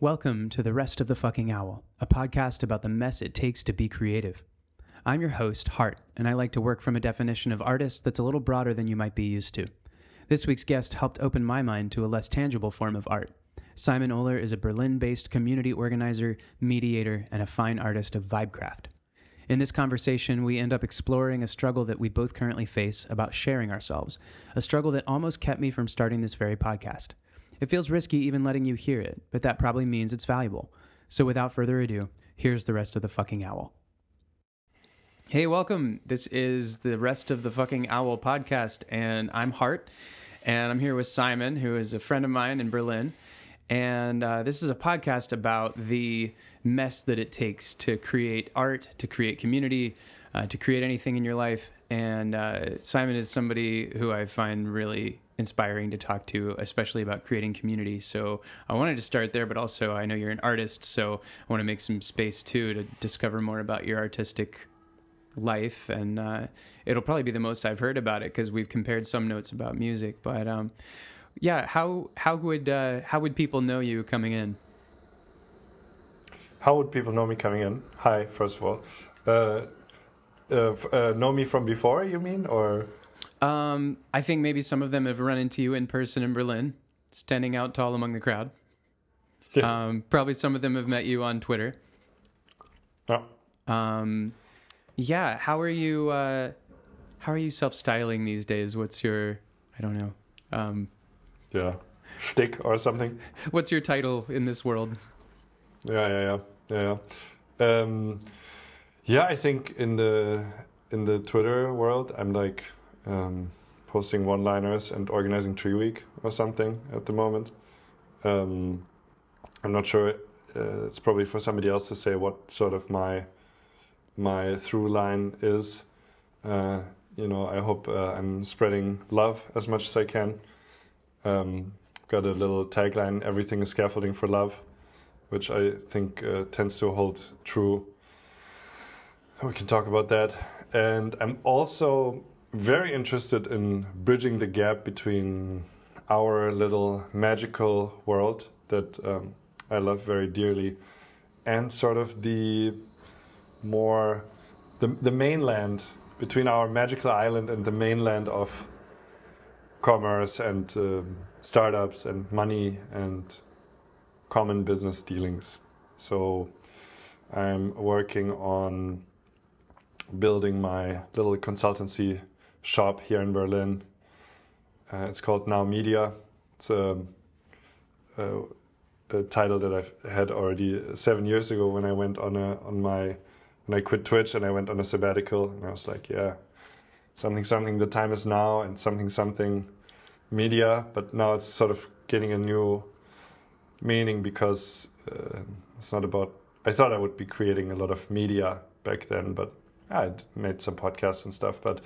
Welcome to The Rest of the Fucking Owl, a podcast about the mess it takes to be creative. I'm your host, Hart, and I like to work from a definition of artist that's a little broader than you might be used to. This week's guest helped open my mind to a less tangible form of art. Simon Ohler is a Berlin-based community organizer, mediator, and a fine artist of Vibecraft. In this conversation, we end up exploring a struggle that we both currently face about sharing ourselves, a struggle that almost kept me from starting this very podcast. It feels risky even letting you hear it, but that probably means it's valuable. So without further ado, here's The Rest of the Fucking Owl. Hey, welcome. This is The Rest of the Fucking Owl podcast, and I'm Hart, and I'm here with Simon, who is a friend of mine in Berlin. And this is a podcast about the mess that it takes to create art, to create community, to create anything in your life. And Simon is somebody who I find really inspiring to talk to, especially about creating community. So I wanted to start there, but also I know you're an artist, so I want to make some space too to discover more about your artistic life. And it'll probably be the most I've heard about it because we've compared some notes about music. But yeah, how would people know you coming in? How would people know me coming in? Hi, first of all. Know me from before, you mean, or? I think maybe some of them have run into you in person in Berlin, standing out tall among the crowd. Probably some of them have met you on Twitter. Oh. Yeah. How are you self-styling these days? What's your, I don't know. Shtick or something. What's your title in this world? Yeah. I think in the Twitter world, I'm like posting one-liners and organizing Tree Week or something at the moment. I'm not sure. It's probably for somebody else to say what sort of my through line is. I hope I'm spreading love as much as I can. Got a little tagline: "Everything is scaffolding for love," which I think tends to hold true. We can talk about that. And I'm also very interested in bridging the gap between our little magical world that I love very dearly and sort of the mainland, between our magical island and the mainland of commerce and startups and money and common business dealings. So I'm working on building my little consultancy shop here in Berlin. It's called Now Media. It's a title that I've had already 7 years ago when I went when I quit Twitch and I went on a sabbatical, and I was like, yeah, something the time is now, and something media. But now it's sort of getting a new meaning because it's not about, I thought I would be creating a lot of media back then, but I'd made some podcasts and stuff, but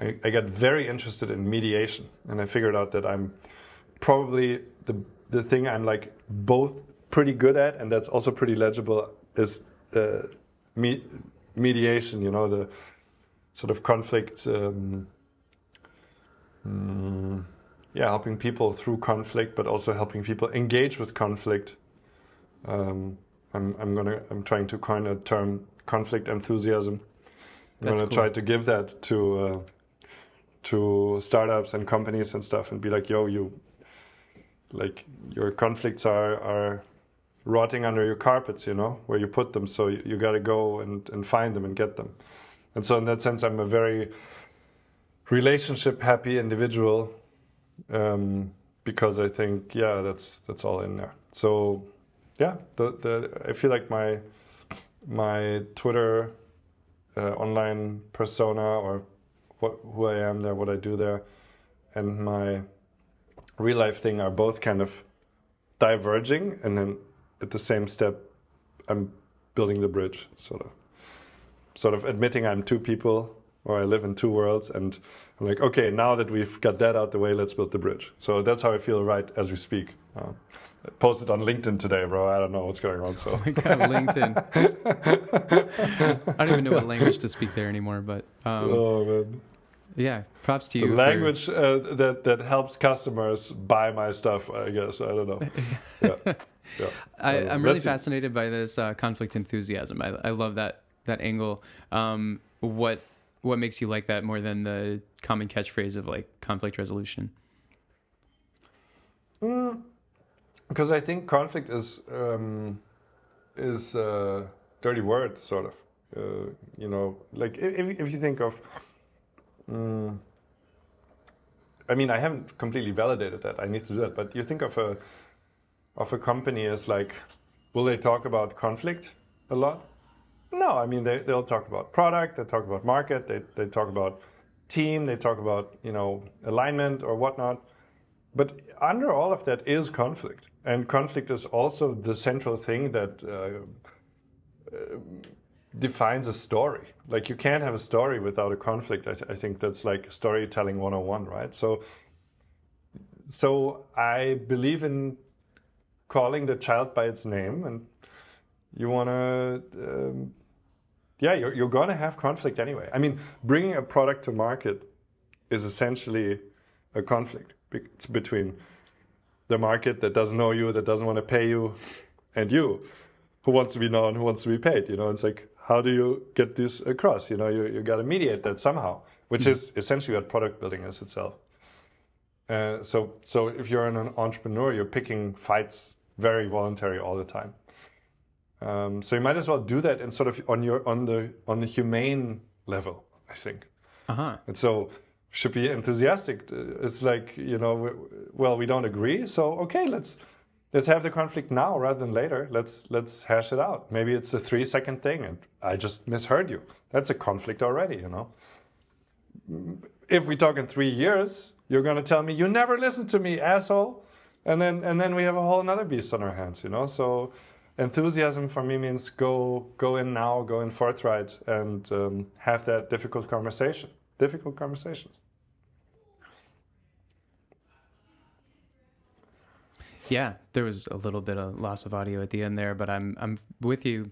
I got very interested in mediation, and I figured out that I'm probably the thing I'm like both pretty good at, and that's also pretty legible, is mediation, the sort of conflict, helping people through conflict, but also helping people engage with conflict. I'm trying to coin a term, conflict enthusiasm. I'm going to try to give that to startups and companies and stuff, and be like, yo, your conflicts are rotting under your carpets, where you put them. So you got to go and find them and get them. And so in that sense, I'm a very relationship happy individual, because I think, that's all in there. So yeah, I feel like my Twitter online persona, or who I am there, what I do there, and my real life thing are both kind of diverging, and then at the same step I'm building the bridge, sort of admitting I'm two people, or I live in two worlds, and I'm like, okay, now that we've got that out the way, let's build the bridge. So that's how I feel right as we speak. I posted on LinkedIn today, bro. I don't know what's going on. So. Oh my God, LinkedIn. I don't even know what language to speak there anymore, but oh man. Yeah, props to you. The language that helps customers buy my stuff, I guess. I don't know. Yeah. Yeah. I'm really fascinated by this conflict enthusiasm. I love that angle. What makes you like that more than the common catchphrase of like conflict resolution? Because I think conflict is a dirty word, sort of. Like if you think of, I mean, I haven't completely validated that. I need to do that. But you think of a company as like, will they talk about conflict a lot? No, I mean they'll talk about product, they talk about market, they talk about team, they talk about alignment or whatnot. But under all of that is conflict, and conflict is also the central thing that defines a story. Like you can't have a story without a conflict. I think that's like storytelling 101, right? So I believe in calling the child by its name, and you want to, you're going to have conflict anyway. I mean, bringing a product to market is essentially a conflict between the market that doesn't know you, that doesn't want to pay you, and you, who wants to be known, who wants to be paid. It's like, how do you get this across? You got to mediate that somehow, which is essentially what product building is itself. So if you're an entrepreneur, you're picking fights very voluntary all the time. So you might as well do that in sort of on the humane level, I think. And so should be enthusiastic. It's like, we don't agree, so okay, let's have the conflict now rather than later. Let's hash it out. Maybe it's a 3-second thing and I just misheard you. That's a conflict already, If we talk in 3 years, you're gonna tell me you never listened to me, asshole, and then we have a whole another beast on our hands, So enthusiasm for me means go in now, go in forthright, and have that difficult conversations. Yeah, there was a little bit of loss of audio at the end there, but I'm with you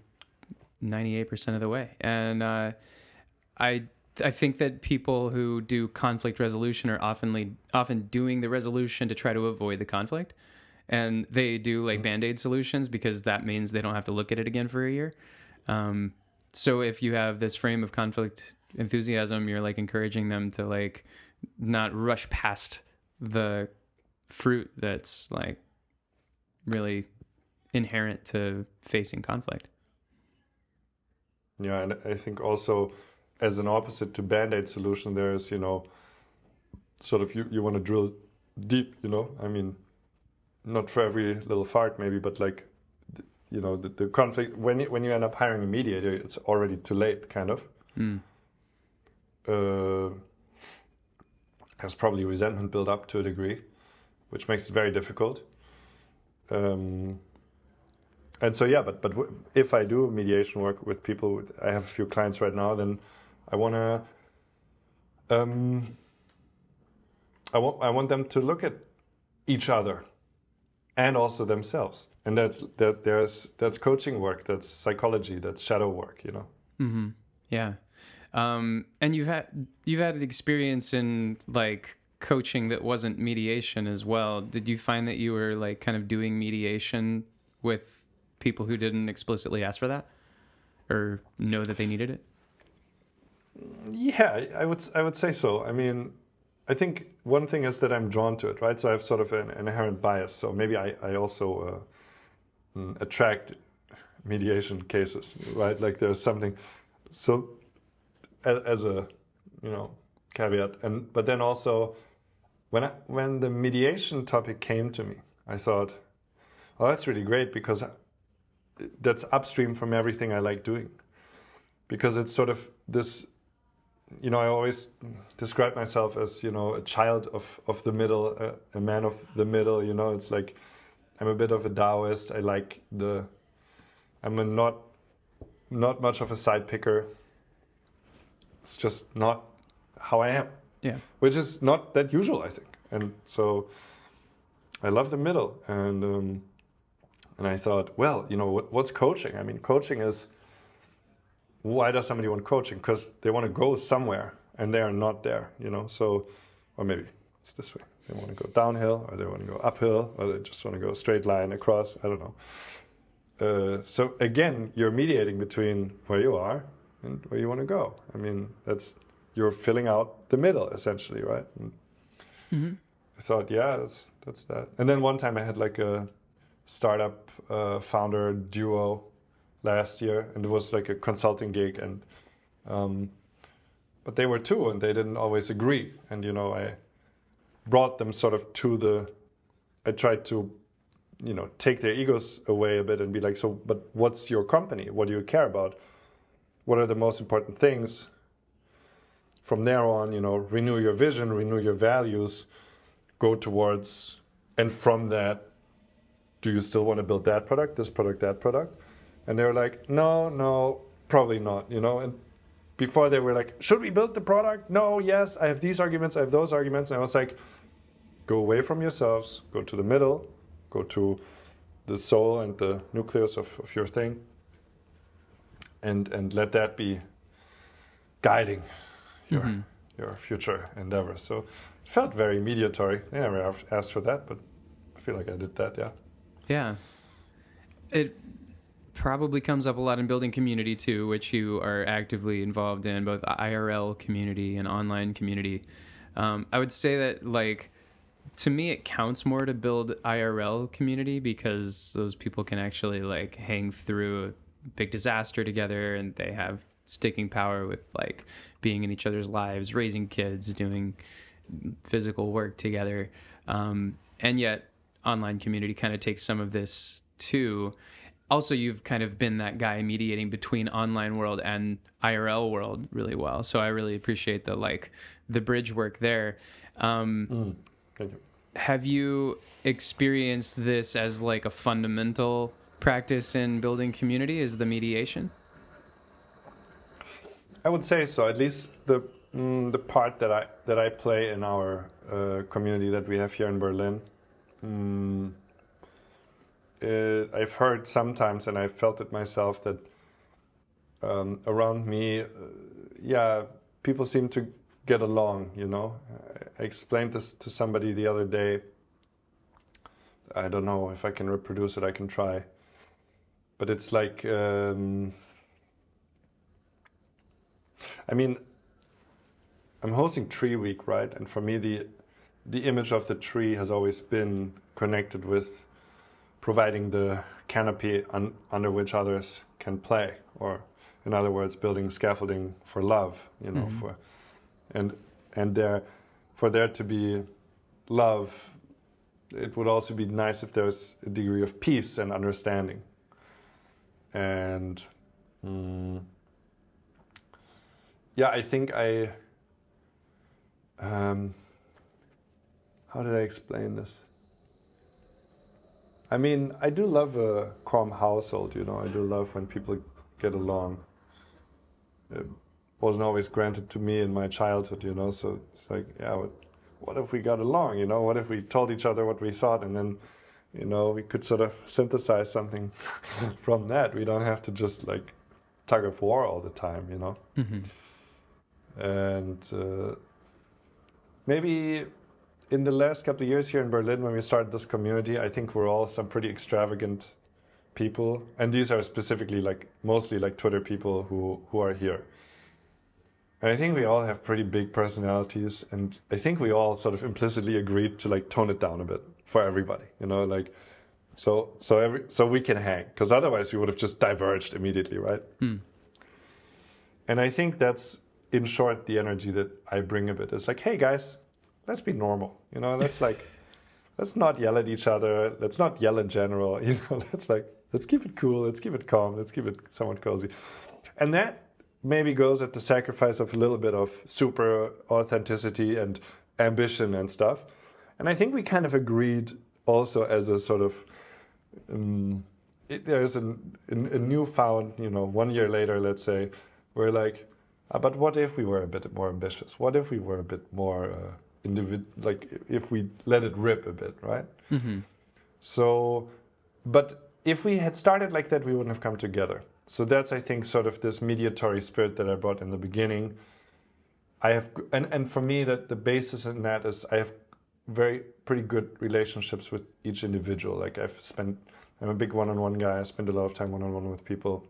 98% of the way. And I think that people who do conflict resolution are often doing the resolution to try to avoid the conflict. And they do like Band-Aid solutions because that means they don't have to look at it again for a year. So if you have this frame of conflict enthusiasm, you're like encouraging them to like not rush past the fruit that's like really inherent to facing conflict. Yeah, and I think also as an opposite to Band-Aid solution, there's, sort of you want to drill deep, I mean, not for every little fart maybe, but like, the conflict, when you end up hiring a mediator, it's already too late, kind of. There's probably resentment built up to a degree, which makes it very difficult. And so, yeah, but if I do mediation work with people, I have a few clients right now, then I want to, I want them to look at each other and also themselves. And that's coaching work, that's psychology, that's shadow work, Mm-hmm. Yeah. And you've had an experience in like coaching that wasn't mediation as well. Did you find that you were like kind of doing mediation with people who didn't explicitly ask for that or know that they needed it? Yeah, I would say so. I mean, I think one thing is that I'm drawn to it, right? So I have sort of an inherent bias. So maybe I also attract mediation cases, right? Like there's something. So as a caveat, but then also when the mediation topic came to me, I thought, oh, that's really great because that's upstream from everything I like doing. Because it's sort of this, I always describe myself as, a child of the middle, a man of the middle, it's like I'm a bit of a Taoist. I'm not much of a side picker. It's just not how I am. Yeah. Which is not that usual, I think. And so I love the middle. And I thought, well, what's coaching? I mean, coaching is, why does somebody want coaching? Because they want to go somewhere and they are not there, So, or maybe it's this way. They want to go downhill, or they want to go uphill, or they just want to go a straight line across. I don't know. So again, you're mediating between where you are and where you want to go. I mean, you're filling out the middle essentially, right? And I thought, yeah, that's that. And then one time I had like a startup founder duo last year, and it was like a consulting gig, and but they were two, and they didn't always agree. And I brought them sort of I tried to take their egos away a bit and be like, so, but what's your company? What do you care about? What are the most important things? From there on, renew your vision, renew your values, go towards, and from that, do you still want to build that product, this product, that product? And they were like, no, probably not, And before they were like, should we build the product? No, yes, I have these arguments, I have those arguments. And I was like, go away from yourselves, go to the middle, go to the soul and the nucleus of your thing, and let that be guiding your future endeavors. So it felt very mediatory. I never asked for that, but I feel like I did that, yeah. Yeah. It probably comes up a lot in building community too, which you are actively involved in, both IRL community and online community. I would say that, like, to me, it counts more to build IRL community because those people can actually like hang through a big disaster together, and they have sticking power with like being in each other's lives, raising kids, doing physical work together. And yet online community kind of takes some of this too. Also, you've kind of been that guy mediating between online world and IRL world really well. So I really appreciate the bridge work there. Thank you. Have you experienced this as like a fundamental practice in building community, is the mediation? I would say so. At least the part that I play in our community that we have here in Berlin. I've heard sometimes, and I've felt it myself, that around me, people seem to get along. I explained this to somebody the other day. I don't know if I can reproduce it. I can try, but it's like. I mean, I'm hosting Tree Week, right? And for me, the image of the tree has always been connected with providing the canopy under which others can play, or in other words, building scaffolding for love, for there to be love, it would also be nice if there's a degree of peace and understanding. And I think how did I explain this? I mean, I do love a calm household, I do love when people get along. It wasn't always granted to me in my childhood, so it's like, what if we got along, What if we told each other what we thought, and then, we could sort of synthesize something from that. We don't have to just like tug of war all the time, And maybe in the last couple of years here in Berlin, when we started this community, I think we're all some pretty extravagant people. And these are specifically mostly Twitter people who are here. And I think we all have pretty big personalities. And I think we all sort of implicitly agreed to tone it down a bit for everybody, so we can hang. Because otherwise we would have just diverged immediately, right? And I think that's, in short, the energy that I bring a bit. It's like, hey guys, let's be normal, let's not yell at each other, let's not yell in general, let's keep it cool, let's keep it calm, let's keep it somewhat cozy. And that maybe goes at the sacrifice of a little bit of super authenticity and ambition and stuff. And I think we kind of agreed also as a sort of, there's a newfound, 1 year later, let's say, we're like, but what if we were a bit more ambitious? What if we were a bit more if we let it rip a bit, right? So, but if we had started like that, we wouldn't have come together. So that's, I think, sort of this mediatory spirit that I brought in the beginning. I have, and for me, that the basis in that is I have pretty good relationships with each individual. Like I'm a big one-on-one guy. I spend a lot of time one-on-one with people.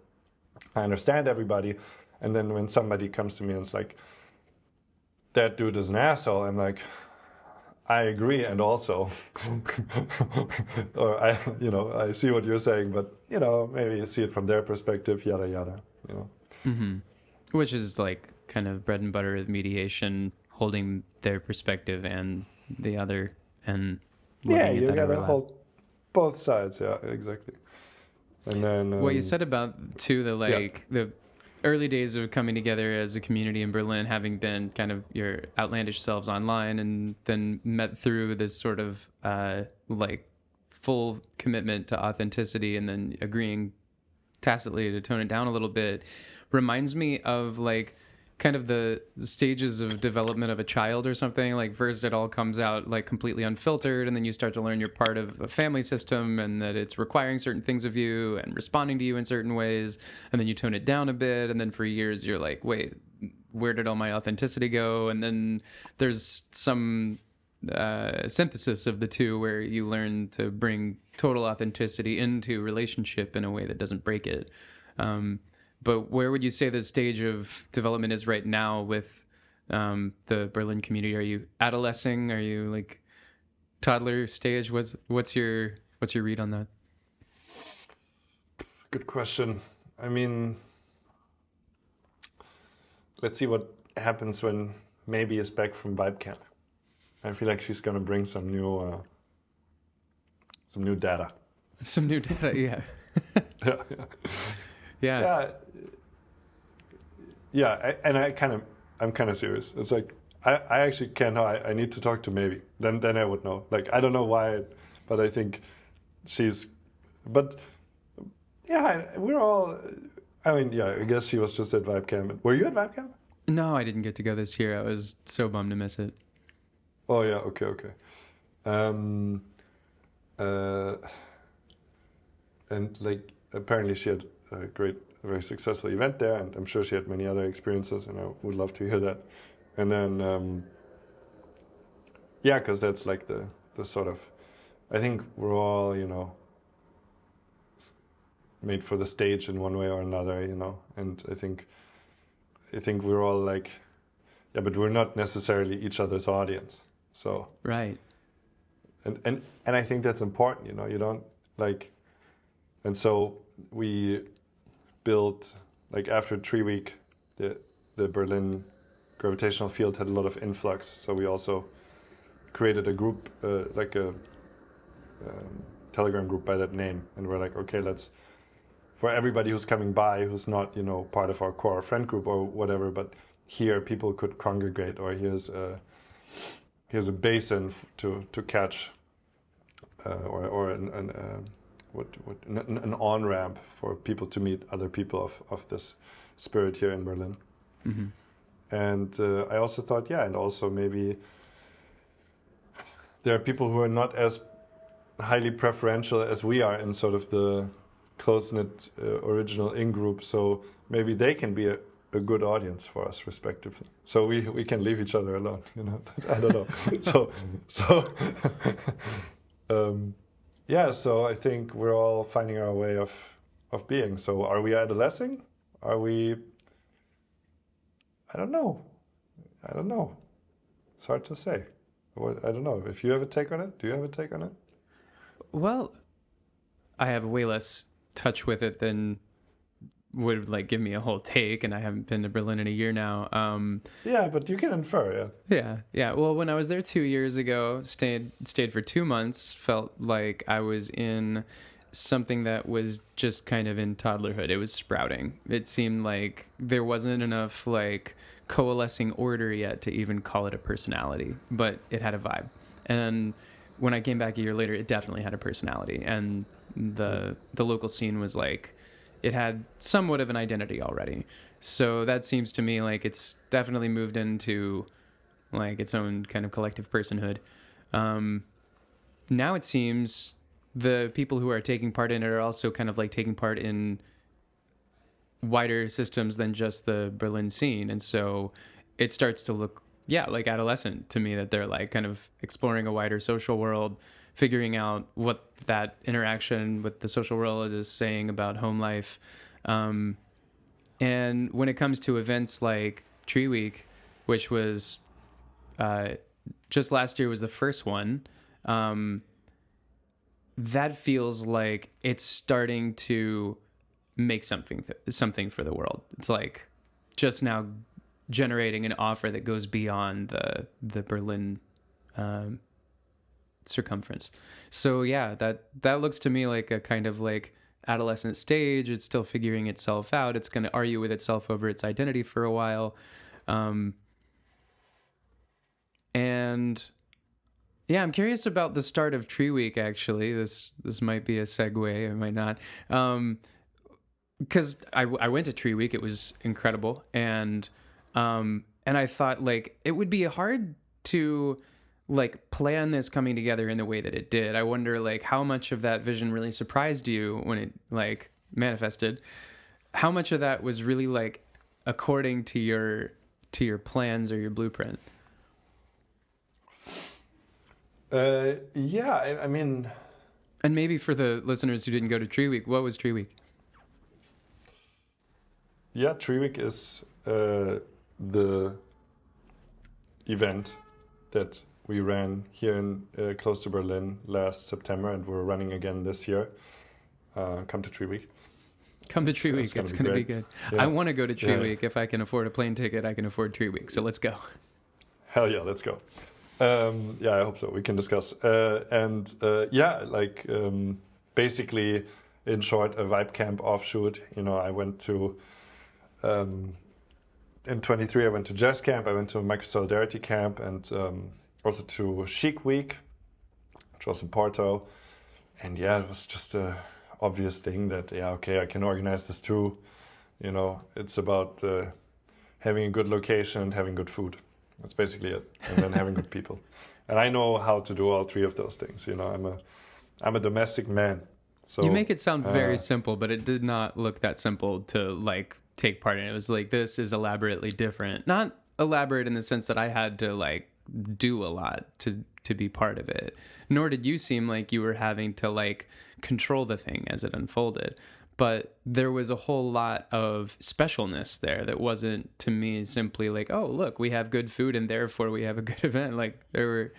I understand everybody. And then when somebody comes to me and it's like, that dude is an asshole, I'm like, I agree, and also, or I see what you're saying, but maybe you see it from their perspective, yada yada, Mm-hmm. Which is like kind of bread and butter of mediation, holding their perspective and the other, and looking at you that gotta overlap. hold both sides, yeah, exactly. And then what you said about too, the early days of coming together as a community in Berlin, having been kind of your outlandish selves online, and then met through this sort of full commitment to authenticity, and then agreeing tacitly to tone it down a little bit, reminds me of like kind of the stages of development of a child or something. Like first it all comes out like completely unfiltered, and then you start to learn you're part of a family system and that it's requiring certain things of you and responding to you in certain ways, and then you tone it down a bit, and then for years you're like, wait, where did all my authenticity go? And then there's some synthesis of the two where you learn to bring total authenticity into relationship in a way that doesn't break it. But where would you say the stage of development is right now with the Berlin community? Are you adolescing? Are you like toddler stage? What's your read on that? Good question. I mean, let's see what happens when Maybe is back from Vibecamp. I feel like she's gonna bring some new data. Some new data, yeah. Yeah. I'm kind of serious. It's like I actually can't know. I need to talk to Maybe. Then I would know. Like I don't know why, but I think she's. But yeah, we're all. I mean, yeah. I guess she was just at Vibecamp. Were you at Vibecamp? No, I didn't get to go this year. I was so bummed to miss it. Oh yeah. Okay. And like apparently she had a very successful event there, and I'm sure she had many other experiences, and I would love to hear that. And then, because that's like the sort of, I think we're all, made for the stage in one way or another, and I think we're all like, yeah, but we're not necessarily each other's audience. So right. And I think that's important, you don't like, and so we built, like after 3 week, the Berlin gravitational field had a lot of influx, so we also created a group, like a Telegram group by that name, and we're like, okay, let's, for everybody who's coming by, who's not, part of our core friend group or whatever, but here people could congregate, or here's a basin to catch, or an on-ramp for people to meet other people of this spirit here in Berlin. Mm-hmm. And I also thought, and also maybe there are people who are not as highly preferential as we are in sort of the close-knit original in-group, so maybe they can be a good audience for us respectively. So we can leave each other alone, I don't know. so so I think we're all finding our way of being. So are we adolescing? Are we? I don't know. It's hard to say. I don't know. If you have a take on it, do you have a take on it? Well, I have way less touch with it than would like give me a whole take, and I haven't been to Berlin in a year now. But you can infer, Yeah. Well, when I was there 2 years ago, stayed for 2 months, felt like I was in something that was just kind of in toddlerhood. It was sprouting. It seemed like there wasn't enough like coalescing order yet to even call it a personality, but it had a vibe. And when I came back a year later, it definitely had a personality, and the local scene was like, it had somewhat of an identity already. So that seems to me like it's definitely moved into like its own kind of collective personhood. Now it seems the people who are taking part in it are also kind of like taking part in wider systems than just the Berlin scene. And so it starts to look yeah, like adolescent to me, that they're like kind of exploring a wider social world, figuring out what that interaction with the social world is saying about home life. And when it comes to events like Tree Week, which was just last year was the first one, that feels like it's starting to make something for the world. It's like just now generating an offer that goes beyond the Berlin circumference. So yeah, that looks to me like a kind of like adolescent stage. It's still figuring itself out. It's going to argue with itself over its identity for a while. And yeah, I'm curious about the start of Tree Week, actually. This might be a segue, it might not. Because I went to Tree Week. It was incredible. And I thought, like, it would be hard to, like, plan this coming together in the way that it did. I wonder, like, how much of that vision really surprised you when it, like, manifested? How much of that was really, like, according to your plans or your blueprint? Yeah, I mean... And maybe for the listeners who didn't go to Tree Week, what was Tree Week? Yeah, Tree Week is the event that we ran here in close to Berlin last September, and we're running again this year. Come to Tree Week. Come to Tree Week. It's going to be good. Yeah. I want to go to Tree Week. If I can afford a plane ticket, I can afford Tree Week. So let's go. Hell yeah, let's go. Yeah, I hope so. We can discuss. Basically, in short, a Vibe Camp offshoot. You know, I went to, in 23, I went to Jazz Camp, I went to Micro Solidarity Camp, and also to Chic Week, which was in Porto. And yeah, it was just a obvious thing that, yeah, okay, I can organize this too. You know, it's about having a good location and having good food. That's basically it. And then having good people. And I know how to do all three of those things. You know, I'm a domestic man. So you make it sound very simple, but it did not look that simple to like take part in. It was like, this is elaborately different. Not elaborate in the sense that I had to like do a lot to be part of it. Nor did you seem like you were having to like control the thing as it unfolded. But there was a whole lot of specialness there that wasn't, to me, simply like, oh, look, we have good food and therefore we have a good event. Like there's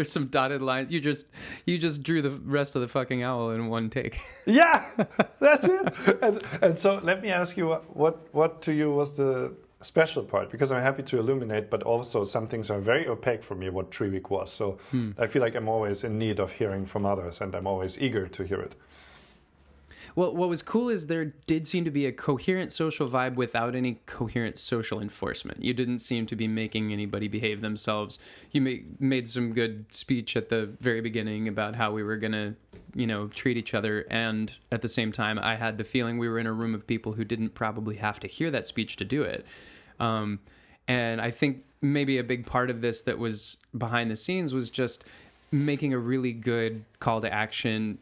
some dotted lines. You just drew the rest of the fucking owl in one take. Yeah, that's it. And so let me ask you, what to you was the special part? Because I'm happy to illuminate, but also some things are very opaque for me what Tree Week was. So I feel like I'm always in need of hearing from others, and I'm always eager to hear it. Well, what was cool is there did seem to be a coherent social vibe without any coherent social enforcement. You didn't seem to be making anybody behave themselves. You made some good speech at the very beginning about how we were going to, you know, treat each other. And at the same time, I had the feeling we were in a room of people who didn't probably have to hear that speech to do it. And I think maybe a big part of this that was behind the scenes was just making a really good call to action,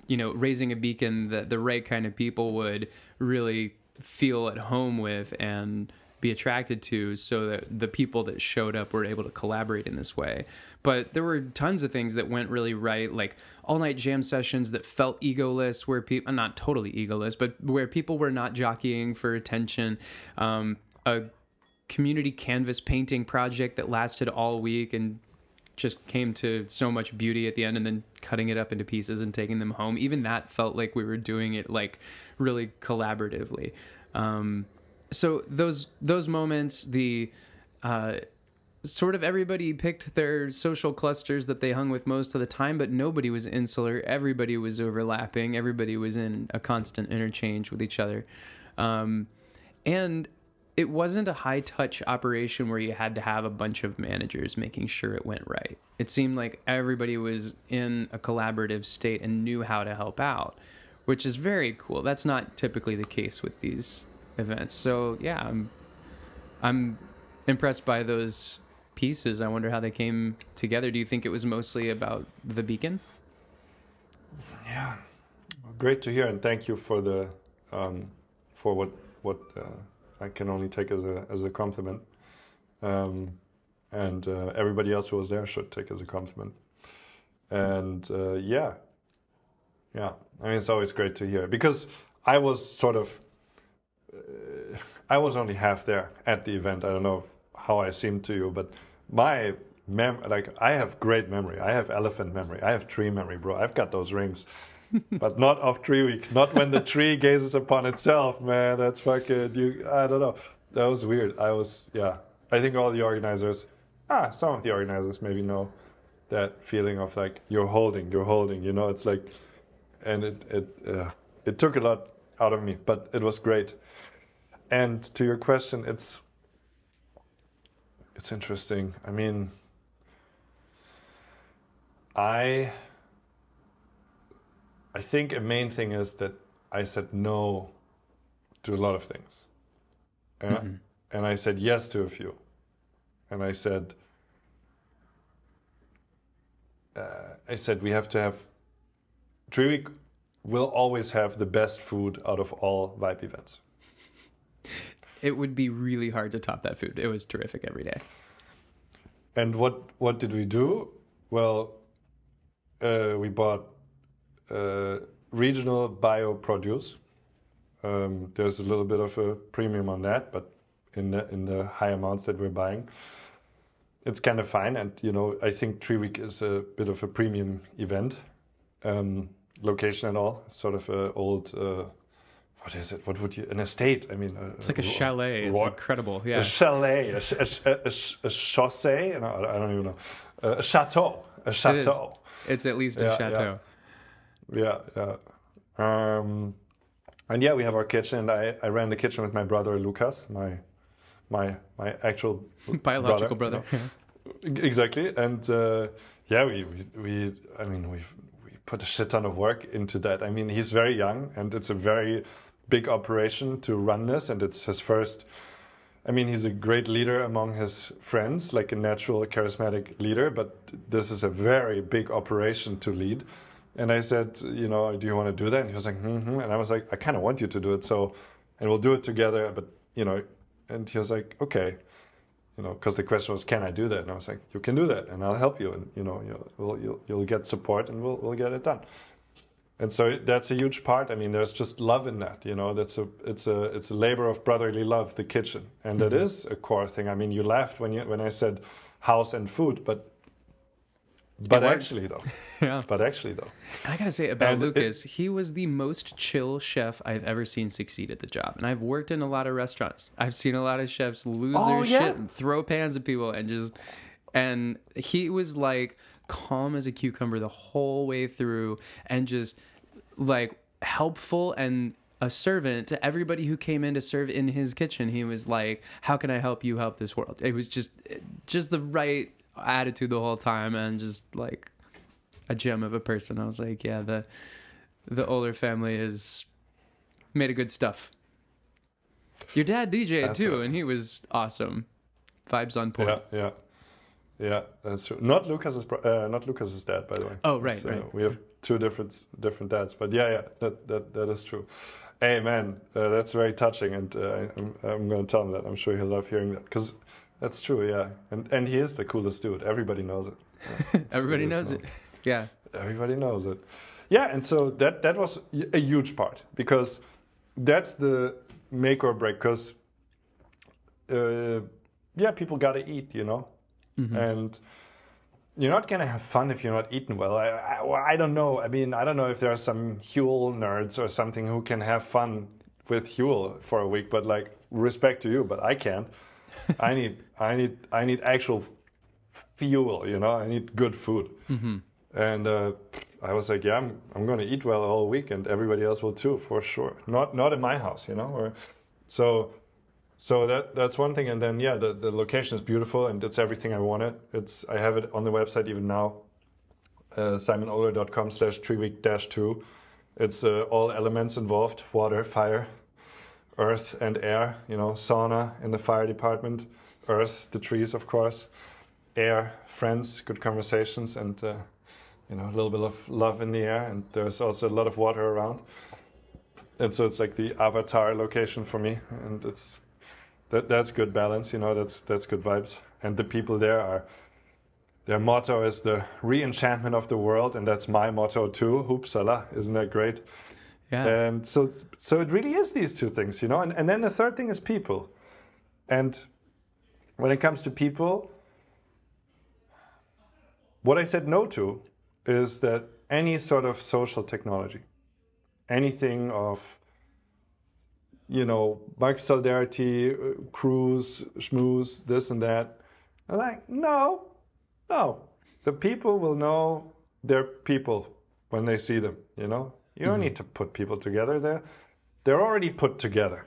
you know, raising a beacon that the right kind of people would really feel at home with and be attracted to, so that the people that showed up were able to collaborate in this way. But there were tons of things that went really right, like all-night jam sessions that felt egoless, where people, not totally egoless, but where people were not jockeying for attention, a community canvas painting project that lasted all week and just came to so much beauty at the end, and then cutting it up into pieces and taking them home. Even that felt like we were doing it like really collaboratively. So those moments, the sort of everybody picked their social clusters that they hung with most of the time, but nobody was insular. Everybody was overlapping. Everybody was in a constant interchange with each other. And it wasn't a high-touch operation where you had to have a bunch of managers making sure it went right. It seemed like everybody was in a collaborative state and knew how to help out, which is very cool. That's not typically the case with these events. So yeah, I'm impressed by those pieces. I wonder how they came together. Do you think it was mostly about the beacon? Yeah, great to hear, and thank you for the for what I can only take as a compliment. and everybody else who was there should take it as a compliment. And yeah. I mean, it's always great to hear, because I was sort of, I was only half there at the event. I don't know how I seemed to you, but my I have great memory. I have elephant memory. I have tree memory, bro. I've got those rings, but not of Tree Week. Not when the tree gazes upon itself, man. That's fucking you. I don't know. That was weird. I think all the organizers, some of the organizers maybe know that feeling of like you're holding. You know, it's like, and it took a lot out of me, but it was great. And to your question, it's interesting. I mean, I think a main thing is that I said no to a lot of things. And I said yes to a few. And I said we have to have, Tree Week will always have the best food out of all Vibe events. It would be really hard to top that food. It was terrific every day. And what did we do? Well, we bought regional bio produce. There's a little bit of a premium on that, but in the high amounts that we're buying, it's kind of fine. And you know, I think Tree Week is a bit of a premium event, location and all. Sort of a old. What is it? What would you? An estate? I mean, it's like a chalet. It's incredible. Yeah. A chalet, a chaussee. No, I don't even know. A chateau. A chateau. It's at least a chateau. Yeah. And yeah, we have our kitchen. And I ran the kitchen with my brother Lucas, my actual biological brother. You know? Exactly. And we put a shit ton of work into that. I mean, he's very young, and it's a very big operation to run this, and it's his first. I mean, he's a great leader among his friends, like a natural charismatic leader, but this is a very big operation to lead. And I said, you know, do you want to do that? And he was like, And I was like, I kind of want you to do it, and we'll do it together, but, you know, and he was like, okay, you know, because the question was, can I do that? And I was like, you can do that, and I'll help you, and, you know, you'll get support, and we'll get it done. And so that's a huge part. I mean, there's just love in that, you know. It's a labor of brotherly love, the kitchen, and that is a core thing. I mean, you laughed when I said house and food, but actually though, yeah. But actually though, and I gotta say about Lucas, he was the most chill chef I've ever seen succeed at the job. And I've worked in a lot of restaurants. I've seen a lot of chefs lose their shit and throw pans at people and he was like calm as a cucumber the whole way through, and just like helpful and a servant to everybody who came in to serve in his kitchen. He was like, how can I help you help this world? It was just the right attitude the whole time, and just like a gem of a person. I was like, yeah, the Ohler family is made of good stuff. Your dad DJ'd too, and he was awesome. Vibes on point. Yeah, that's true. Not Lucas's dad, by the way. Oh, right, right. We have two different dads, but that is true. Hey man, that's very touching, and I'm going to tell him that. I'm sure he'll love hearing that, because that's true, yeah. And he is the coolest dude. Everybody knows it. Yeah, everybody knows it. Yeah. Everybody knows it. Yeah, and so that was a huge part, because that's the make or break, because people got to eat, you know. Mm-hmm. And you're not going to have fun if you're not eating well. I don't know. I mean, I don't know if there are some Huel nerds or something who can have fun with Huel for a week, but like, respect to you, but I can't. I need actual fuel, you know. I need good food. Mm-hmm. And I was like, yeah, I'm going to eat well all week, and everybody else will too, for sure. Not in my house, you know. So that's one thing. And then the location is beautiful, and it's everything I wanted. I have it on the website even now, simonohler.com/treeweek-2. It's all elements involved: water, fire, earth, and air. You know, sauna in the fire department, earth, the trees, of course, air, friends, good conversations, and a little bit of love in the air. And there's also a lot of water around. And so it's like the avatar location for me, and that's good balance. You know, that's good vibes. and the people there are. Their motto is the re-enchantment of the world, and that's my motto too. Hoopsala, isn't that great? Yeah. And so it really is these two things, And then the third thing is people. And when it comes to people, what I said no to is that any sort of social technology, anything of, micro-solidarity, cruise, schmooze, this and that. I'm like, no. The people will know they're people when they see them, You don't need to put people together. They're already put together,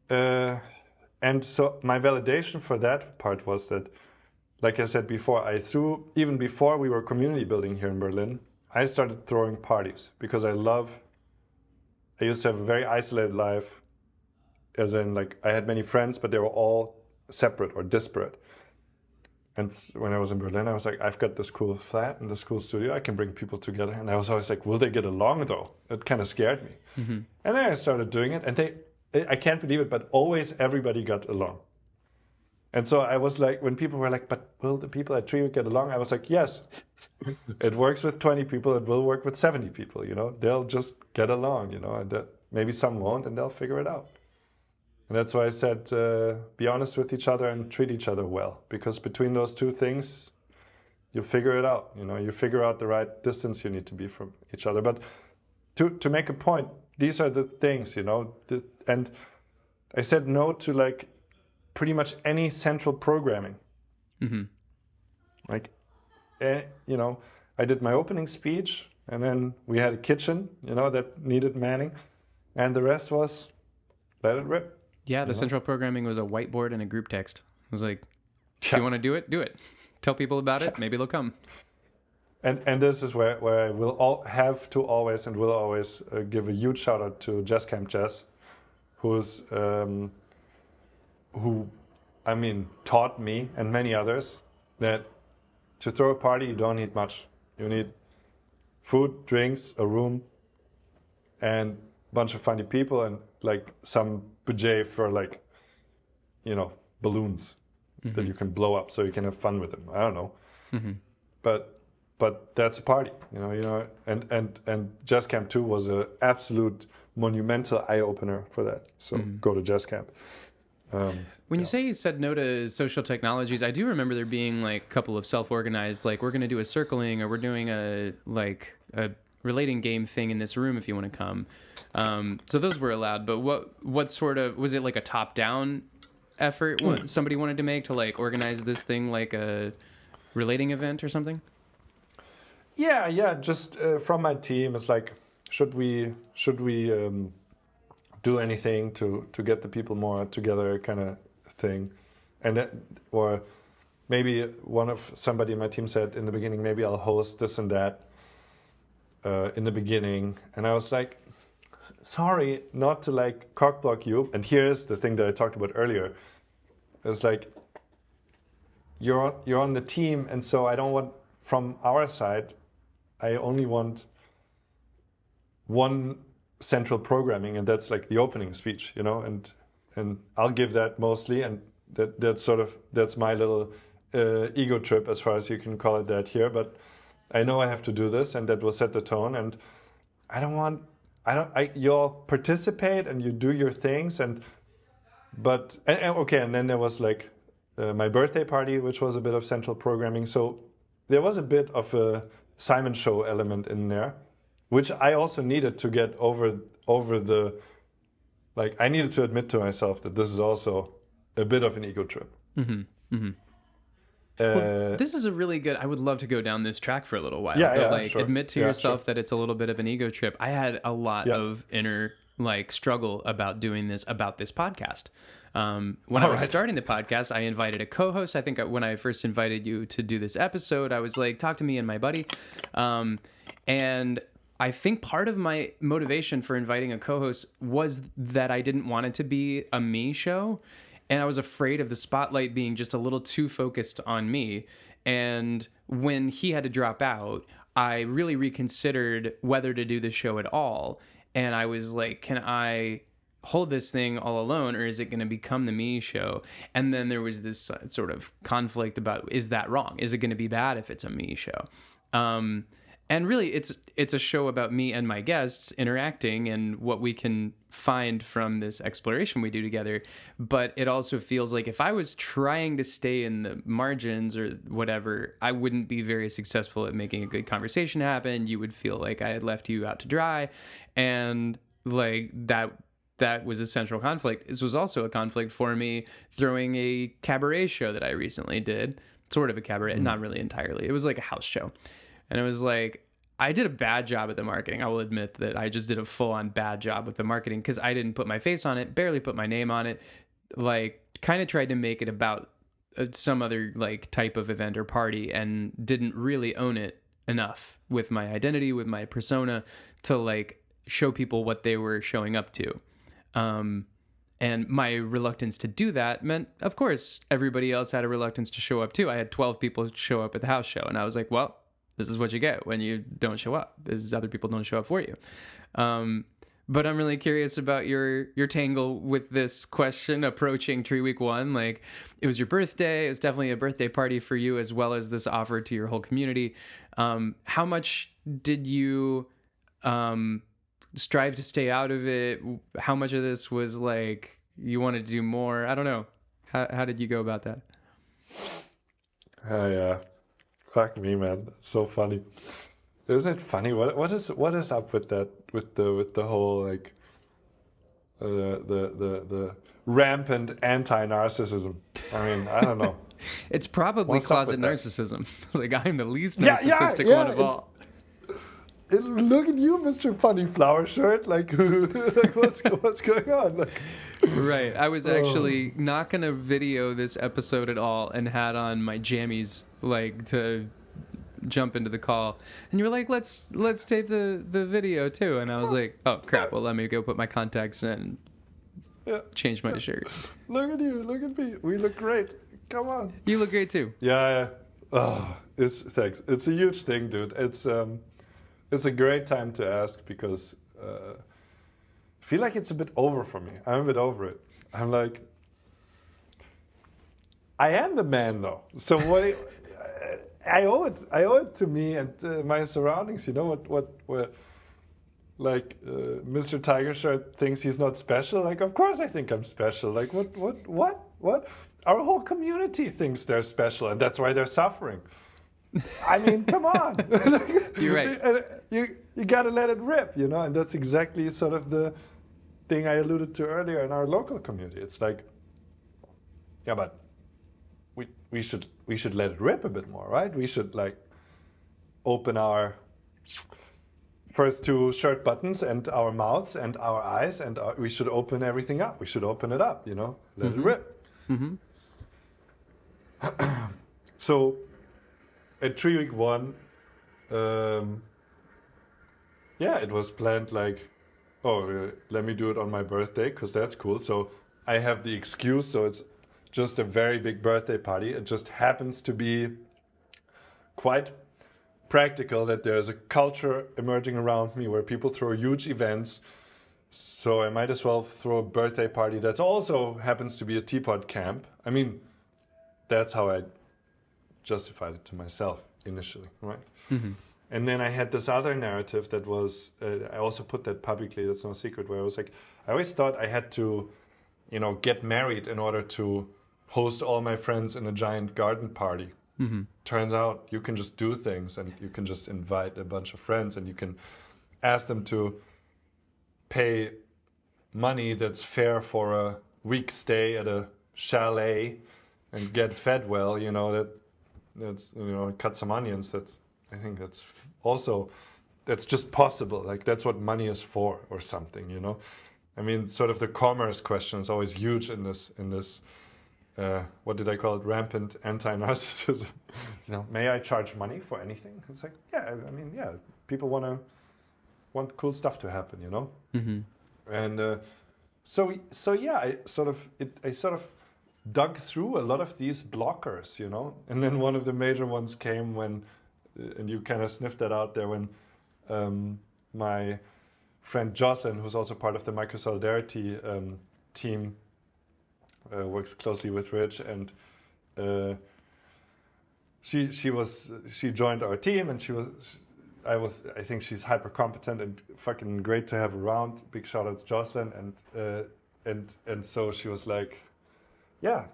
And so my validation for that part was that, like I said before, even before we were community building here in Berlin, I started throwing parties because I used to have a very isolated life, as in I had many friends, but they were all separate or disparate. And when I was in Berlin, I was like, I've got this cool flat and this cool studio. I can bring people together. And I was always like, will they get along though? It kind of scared me. Mm-hmm. And then I started doing it, and I can't believe it, but always everybody got along. And so I was like, when people were like, but will the people at Treewood get along? I was like, yes, it works with 20 people. It will work with 70 people, They'll just get along, and maybe some won't, and they'll figure it out. And that's why I said, be honest with each other and treat each other well. Because between those two things, you figure it out. You figure out the right distance you need to be from each other. But to make a point, these are the things, and I said no to pretty much any central programming. Mm-hmm. I did my opening speech, and then we had a kitchen, that needed manning. And the rest was let it rip. Yeah, the central programming was a whiteboard and a group text. It was like, if you want to do it, do it. Tell people about it. Maybe they'll come. And this is where I will always give a huge shout out to Jazz Camp Jazz, who taught me and many others that to throw a party, you don't need much. You need food, drinks, a room, and a bunch of funny people, and some budget for balloons that you can blow up so you can have fun with them. I don't know. Mm-hmm. But that's a party, and Jazz Camp 2 was an absolute monumental eye-opener for that. So go to Jazz Camp. When you say you said no to social technologies, I do remember there being a couple of self-organized, we're going to do a circling, or we're doing a relating game thing in this room if you want to come. So those were allowed, but what sort of, was it a top-down effort somebody wanted to make to organize this thing like a relating event or something? Yeah, just from my team, it's should we do anything to get the people more together, kind of thing, or maybe somebody in my team said in the beginning, maybe I'll host this and that in the beginning, and I was like, sorry, not to cockblock you. And here's the thing that I talked about earlier. It's you're on the team, and so I don't want, from our side, I only want one central programming, and that's the opening speech, and I'll give that mostly, and that's my little ego trip, as far as you can call it that here, but I know I have to do this, and that will set the tone, and you all participate and you do your things, and then there was my birthday party, which was a bit of central programming, so there was a bit of a Simon show element in there, which I also needed to get over the, I needed to admit to myself that this is also a bit of an ego trip. Mm-hmm. Mm-hmm. Well, this is a really good, I would love to go down this track for a little while. Sure. Admit to yourself that it's a little bit of an ego trip. I had a lot of inner struggle about doing this, about this podcast. When I was starting the podcast, I invited a co-host. I think when I first invited you to do this episode, I was talk to me and my buddy. And I think part of my motivation for inviting a co-host was that I didn't want it to be a me show. And I was afraid of the spotlight being just a little too focused on me. And when he had to drop out, I really reconsidered whether to do the show at all. And I was like, can I hold this thing all alone, or is it going to become the me show? And then there was this sort of conflict about, is that wrong? Is it going to be bad if it's a me show? And really, it's a show about me and my guests interacting and what we can find from this exploration we do together. But it also feels like if I was trying to stay in the margins or whatever, I wouldn't be very successful at making a good conversation happen. You would feel like I had left you out to dry. And like that was a central conflict. This was also a conflict for me throwing a cabaret show that I recently did. Sort of a cabaret, not really entirely. It was like a house show. And it was like, I did a bad job at the marketing. I will admit that I just did a full-on bad job with the marketing because I didn't put my face on it, barely put my name on it. Like, kind of tried to make it about some other like type of event or party and didn't really own it enough with my identity, with my persona to like show people what they were showing up to. And my reluctance to do that meant, of course, everybody else had a reluctance to show up too. I had 12 people show up at the house show, and I was like, well, this is what you get when you don't show up. Is other people don't show up for you. But I'm really curious about your tangle with this question approaching Tree Week 1. Like, it was your birthday. It was definitely a birthday party for you, as well as this offer to your whole community. How much did you strive to stay out of it? How much of this was like you wanted to do more? I don't know. How did you go about that? Yeah. Fuck me, man. It's so funny. Isn't it funny? What is up with that? With the whole like the rampant anti-narcissism. I mean, I don't know. It's probably What's closet narcissism. Like, I'm the least narcissistic one of all. Look at you, Mr. Funny Flower Shirt. Like, like what's going on? Like, right. I was actually not gonna video this episode at all, and had on my jammies like to jump into the call. And you were like, let's tape the video too. And I was like, oh crap. Well, let me go put my contacts in. And change my shirt. Look at you. Look at me. We look great. Come on. You look great too. Yeah. Oh, thanks. It's a huge thing, dude. It's a great time to ask because I feel like it's a bit over for me. I'm a bit over it. I'm like, I am the man though. So what? I owe it to me and my surroundings. You know what? Like Mr. Tiger Shirt thinks he's not special. Like, of course I think I'm special. Like, what? Our whole community thinks they're special, and that's why they're suffering. I mean, come on. You're right. You gotta let it rip, you know, and that's exactly sort of the thing I alluded to earlier in our local community. It's like, yeah, but we should let it rip a bit more, right? We should like open our first two shirt buttons and our mouths and our eyes, and we should open everything up. We should open it up, you know, let it rip. Mm-hmm. So at 3 week 1, it was planned like, let me do it on my birthday because that's cool. So I have the excuse. So it's just a very big birthday party. It just happens to be quite practical that there's a culture emerging around me where people throw huge events. So I might as well throw a birthday party that also happens to be a teapot camp. I mean, that's how I justified it to myself initially, right? Mm-hmm. And then I had this other narrative that was, I also put that publicly, that's no secret, where I was like, I always thought I had to, get married in order to host all my friends in a giant garden party. Mm-hmm. Turns out you can just do things and you can just invite a bunch of friends and you can ask them to pay money that's fair for a week stay at a chalet and get fed well, that's cut some onions. I think that's just possible. Like that's what money is for or something, I mean, sort of the commerce question is always huge in this what did I call it? Rampant anti-narcissism. May I charge money for anything? It's like, people want cool stuff to happen, Mm-hmm. And I sort of dug through a lot of these blockers, and then one of the major ones came when, and you kind of sniffed that out there when my friend Jocelyn, who's also part of the Microsolidarity team, works closely with Rich, and she joined our team, and I think she's hyper competent and fucking great to have around. Big shout out to Jocelyn, and so she was like, yeah,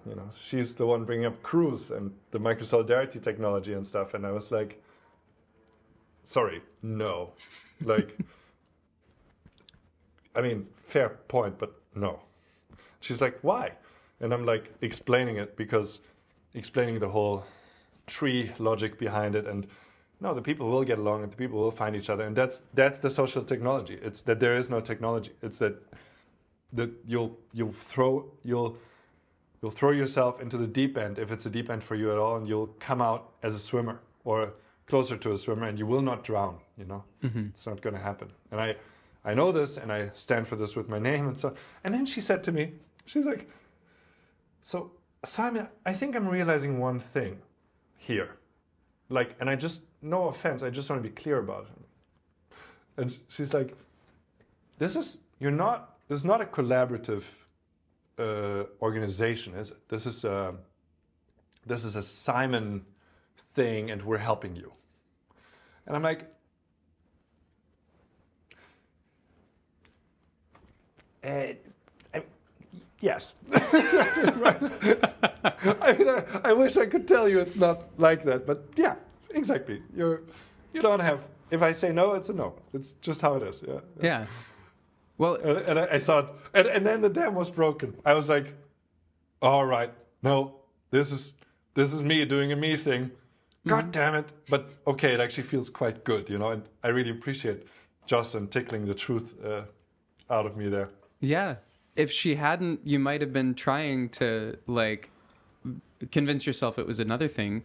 she's the one bringing up Cruise and the Microsolidarity technology and stuff, and I was like, sorry, no, like, I mean, fair point, but no. She's like, why? And I'm like explaining the whole tree logic behind it, and no, the people will get along and the people will find each other, and that's the social technology. It's that there is no technology. It's that you'll throw yourself into the deep end, if it's a deep end for you at all, and you'll come out as a swimmer or closer to a swimmer, and you will not drown. It's not going to happen. And I know this, and I stand for this with my name, and so. And then she said to me, she's like, so Simon, I think I'm realizing one thing here. Like, and I just, no offense, I just want to be clear about it. And she's like, this is not a collaborative organization, is it? This is a Simon thing, and we're helping you. And I'm like, yes. I wish I could tell you it's not like that, but yeah, exactly. You don't have. If I say no, it's a no. It's just how it is. Yeah. Well, and I thought, and then the dam was broken. I was like, all right, no, this is me doing a me thing. God damn it! But okay, it actually feels quite good, and I really appreciate Justin tickling the truth out of me there. Yeah. If she hadn't, you might have been trying to convince yourself it was another thing.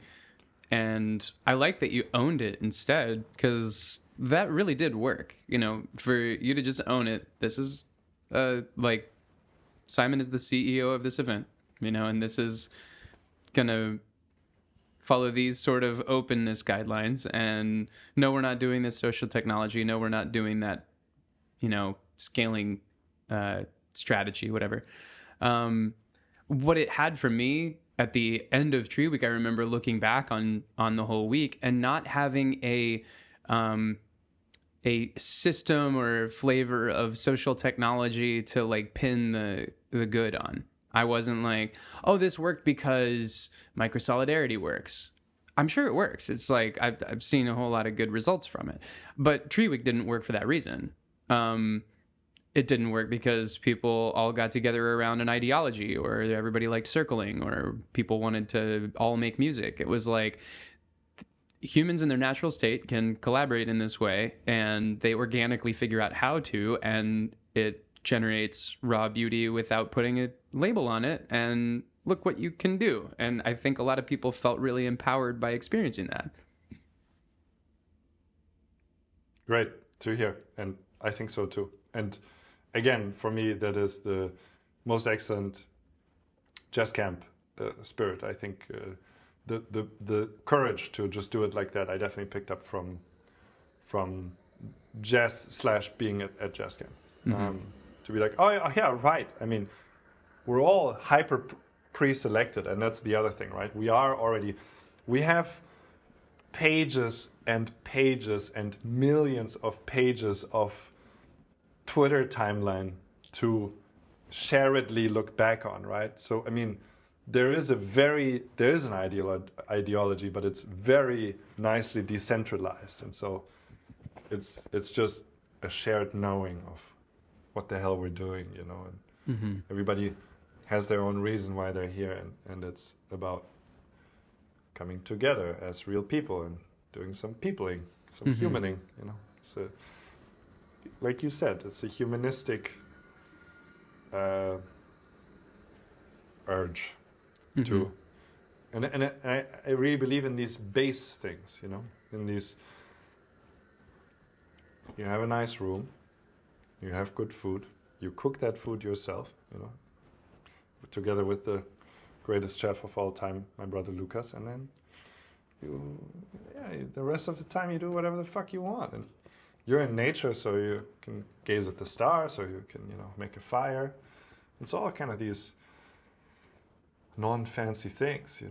And I like that you owned it instead, because that really did work. For you to just own it. This is Simon is the CEO of this event, and this is gonna follow these sort of openness guidelines. And no, we're not doing this social technology. No, we're not doing that, scaling strategy, whatever. What it had for me at the end of Tree Week, I remember looking back on the whole week and not having a system or flavor of social technology to pin the good on. I wasn't like, oh, this worked because Microsolidarity works. I'm sure it works. It's like I've seen a whole lot of good results from it, but Tree Week didn't work for that reason. It didn't work because people all got together around an ideology, or everybody liked circling, or people wanted to all make music. It was like humans in their natural state can collaborate in this way, and they organically figure out how to, and it generates raw beauty without putting a label on it. And look what you can do. And I think a lot of people felt really empowered by experiencing that. Great to hear. And I think so too. And again, for me, that is the most excellent jazz camp spirit. I think the courage to just do it like that, I definitely picked up from jazz / being at jazz camp. Mm-hmm. To be like, oh yeah, right. I mean, we're all hyper pre-selected, and that's the other thing, right? We have pages and pages and millions of pages of Twitter timeline to sharedly look back on, right? So, I mean, there is an ideology, but it's very nicely decentralized, and so it's just a shared knowing of what the hell we're doing, and mm-hmm. Everybody has their own reason why they're here, and it's about coming together as real people and doing some peopling, some mm-hmm. humaning, So, like you said, it's a humanistic urge mm-hmm. to, and I really believe in these base things, in these. You have a nice room, you have good food, you cook that food yourself, together with the greatest chef of all time, my brother Lucas, and then the rest of the time you do whatever the fuck you want, and you're in nature, so you can gaze at the stars, or you can, make a fire. It's all kind of these non-fancy things,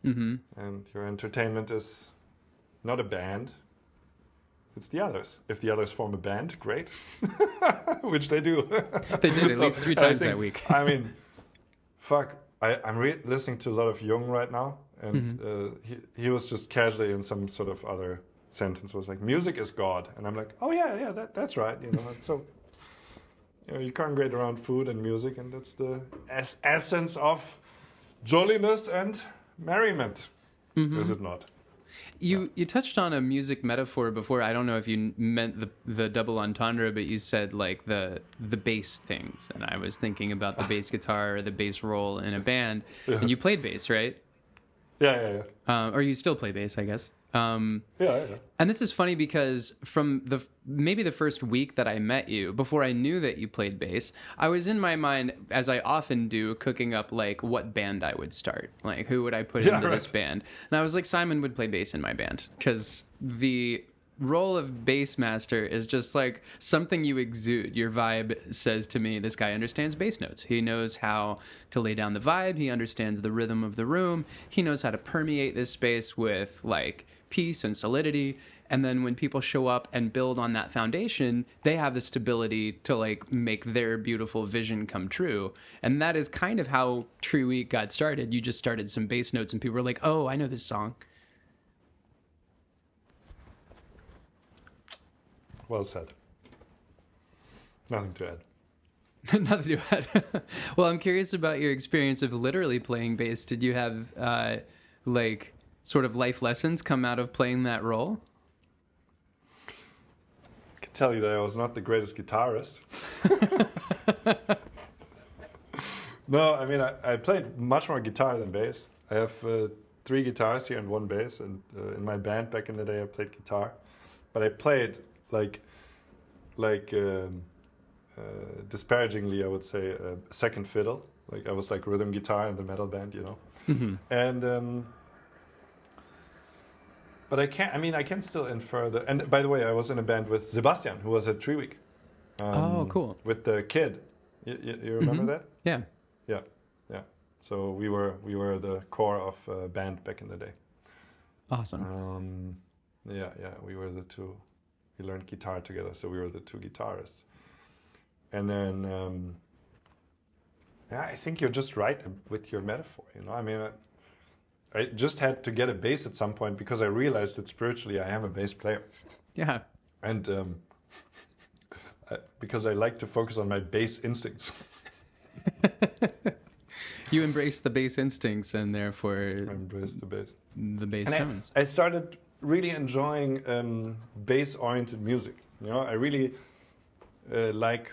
Mm-hmm. And your entertainment is not a band. It's the others. If the others form a band, great. Which they do. They did at least 3 times that week. I mean, fuck. I'm listening to a lot of Jung right now. And he was just casually in some sort of other sentence was like, music is God. And I'm like, oh yeah, that's right. So you congregate around food and music, and that's the essence of jolliness and merriment. Is it not? You touched on a music metaphor before. I don't know if you meant the double entendre, but you said like the bass things, and I was thinking about the bass guitar or the bass roll in a band. Yeah. And you played bass, right? Yeah. Or you still play bass, I guess. Yeah. And this is funny because from maybe the first week that I met you, before I knew that you played bass, I was in my mind, as I often do, cooking up like what band I would start, like who would I put into this band. And I was like, Simon would play bass in my band, because the role of bass master is just like something you exude. Your vibe says to me, this guy understands bass notes. He knows how to lay down the vibe. He understands the rhythm of the room. He knows how to permeate this space with like peace and solidity. And then when people show up and build on that foundation, they have the stability to like make their beautiful vision come true. And that is kind of how Tree Week got started. You just started some bass notes and people were like, oh, I know this song. Well said. Nothing to add. Nothing to add. Well, I'm curious about your experience of literally playing bass. Did you have like sort of life lessons come out of playing that role? I can tell you that I was not the greatest guitarist. No, I mean, I played much more guitar than bass. I have 3 guitars here and 1 bass, and in my band back in the day I played guitar. But I played disparagingly, I would say, second fiddle. Like I was like rhythm guitar in the metal band, And but I can still infer the. And by the way, I was in a band with Sebastian, who was at Tree Week. Oh, cool. With the kid, you remember that? Yeah. So we were the core of a band back in the day. Awesome. Yeah, we were the two. We learned guitar together, so we were the 2 guitarists. And then, I think you're just right with your metaphor. I mean, I just had to get a bass at some point because I realized that spiritually I am a bass player. Yeah. And because I like to focus on my bass instincts. You embrace the bass instincts, and therefore I embrace the bass. The bass tones. I started really enjoying bass-oriented music. I really like.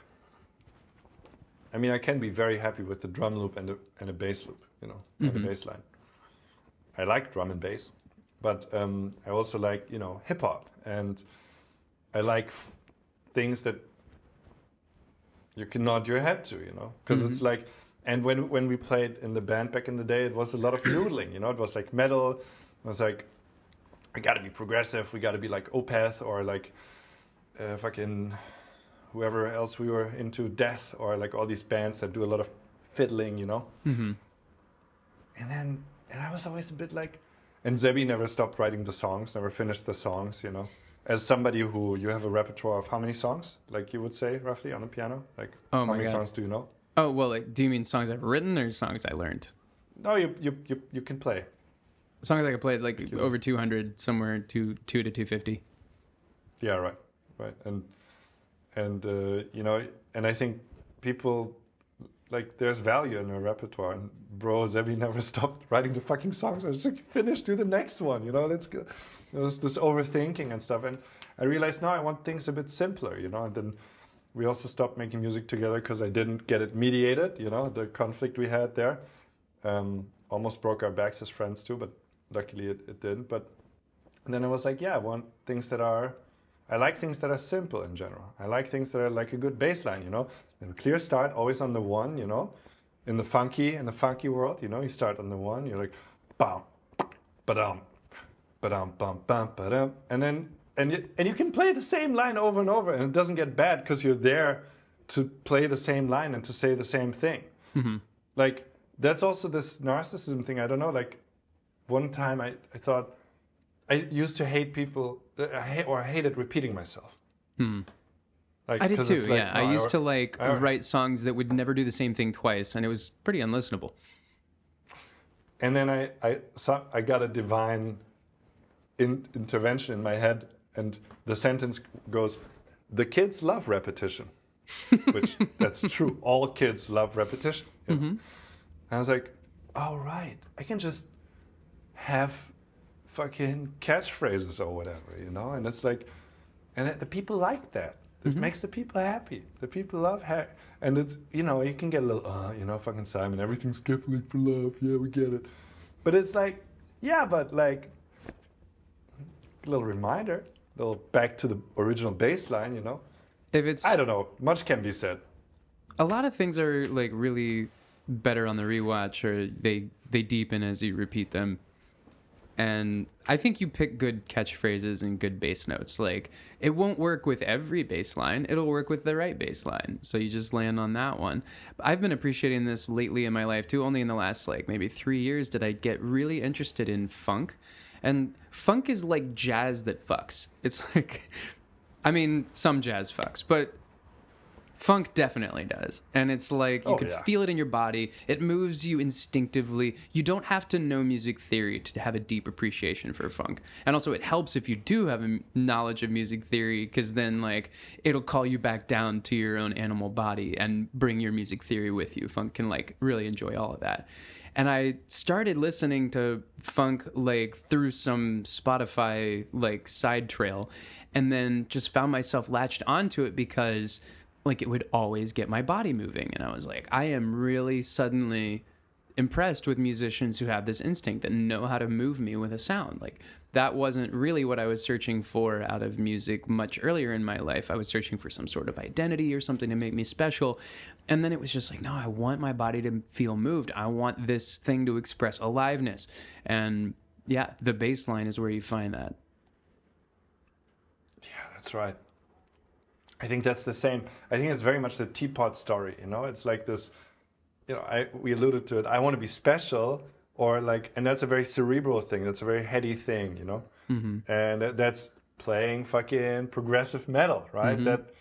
I mean, I can be very happy with the drum loop and a bass loop, and a bass line. I like drum and bass, but I also like hip hop, and I like things that you can nod your head to, because it's like. And when we played in the band back in the day, it was a lot of noodling. It was like metal. It was like, we got to be progressive. We got to be like Opeth or like fucking whoever else we were into, Death, or like all these bands that do a lot of fiddling, Mm-hmm. And I was always a bit like, and Zebi never stopped writing the songs, never finished the songs, As somebody who, you have a repertoire of how many songs, like you would say roughly on the piano? Like how many songs do you know? Oh, well, like, do you mean songs I've written or songs I learned? No, you can play. Songs I could play, like over 200, somewhere 2 to 250. Yeah, right. And and I think people, like, there's value in a repertoire. And bro, Zebi never stopped writing the fucking songs. I was like, finish, do the next one, let's go. There's this overthinking and stuff. And I realized now I want things a bit simpler, and then we also stopped making music together because I didn't get it mediated, the conflict we had there. Almost broke our backs as friends too, but luckily it didn't. But then I was like, I want things that are, I like things that are simple in general. I like things that are like a good bass line, A clear start, always on the 1, In the funky world, you start on the 1, you're like, bam, ba-dum, ba-dum, bum, bum, ba-dum. And then and you can play the same line over and over, and it doesn't get bad because you're there to play the same line and to say the same thing. Mm-hmm. Like, that's also this narcissism thing. I don't know, like, one time I thought I used to hate people, I hated repeating myself. Like, I did too, like, yeah. I used to write songs that would never do the same thing twice, and it was pretty unlistenable. And then I got a divine intervention in my head, and the sentence goes, "The kids love repetition," which that's true. All kids love repetition. You know? And I was like, "Oh right, I can just have fucking catchphrases or whatever, you know." And it's like, and the people like that. It makes the people happy. The people love and it's, you know, you can get a little, you know, fucking Simon, everything's Catholic for love. Yeah, we get it. But it's like, yeah, but like, a little reminder, a little back to the original bass line, you know. If it's, I don't know, much can be said. A lot of things are like really better on the rewatch, or they deepen as you repeat them. And I think you pick good catchphrases and good bass notes. Like, it won't work with every bass line. It'll work with the right bass line. So you just land on that one. I've been appreciating this lately in my life too. Only in the last like maybe 3 years did I get really interested in funk. And funk is like jazz that fucks. It's like, I mean, some jazz fucks, but funk definitely does. And it's like, you can feel it in your body. It moves you instinctively. You don't have to know music theory to have a deep appreciation for funk. And also it helps if you do have a knowledge of music theory, because then like it'll call you back down to your own animal body and bring your music theory with you. Funk can like really enjoy all of that. And I started listening to funk like through some Spotify like side trail, and then just found myself latched onto it because like it would always get my body moving. And I was like, I am really suddenly impressed with musicians who have this instinct that know how to move me with a sound. Like, that wasn't really what I was searching for out of music much earlier in my life. I was searching for some sort of identity or something to make me special. And then it was just like, no, I want my body to feel moved. I want this thing to express aliveness. And yeah, the bass line is where you find that. Yeah, that's right. I think that's the same. I think it's very much the teapot story, you know? It's like this, you know, we alluded to it. I want to be special, or like, and that's a very cerebral thing. That's a very heady thing, you know? And that's playing fucking progressive metal, right? That,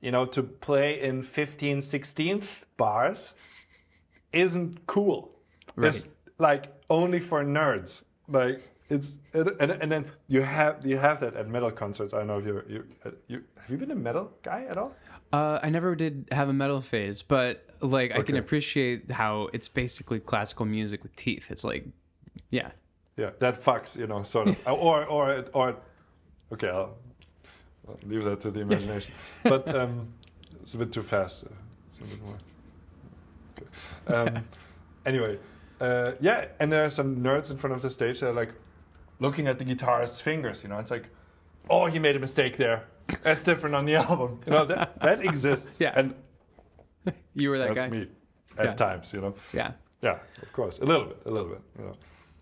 you know, to play in 15/16 bars isn't cool. Right. It's like only for nerds. Like, and then you have that at metal concerts. I don't know if you have you been a metal guy at all? I never did have a metal phase, but like I can appreciate how it's basically classical music with teeth. It's like, yeah, that fucks, you know, sort of, or okay, I'll leave that to the imagination. But it's a bit too fast. It's a bit more. Okay. Anyway, and there are some nerds in front of the stage that are like looking at the guitarist's fingers, you know. It's like, oh, he made a mistake there. That's different on the album. You know, that exists. Yeah. And you were that guy. That's me at times, you know. Yeah. Yeah, of course. A little bit, you know.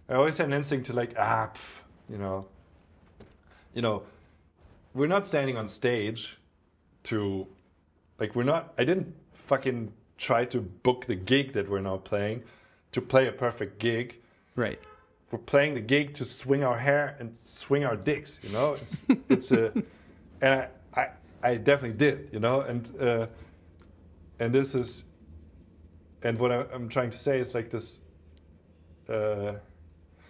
I always had an instinct to like, you know, we're not standing on stage to, like, I didn't fucking try to book the gig that we're now playing to play a perfect gig. Right. We're playing the gig to swing our hair and swing our dicks, you know. It's and I definitely did, you know, and this is, and what I'm trying to say is like this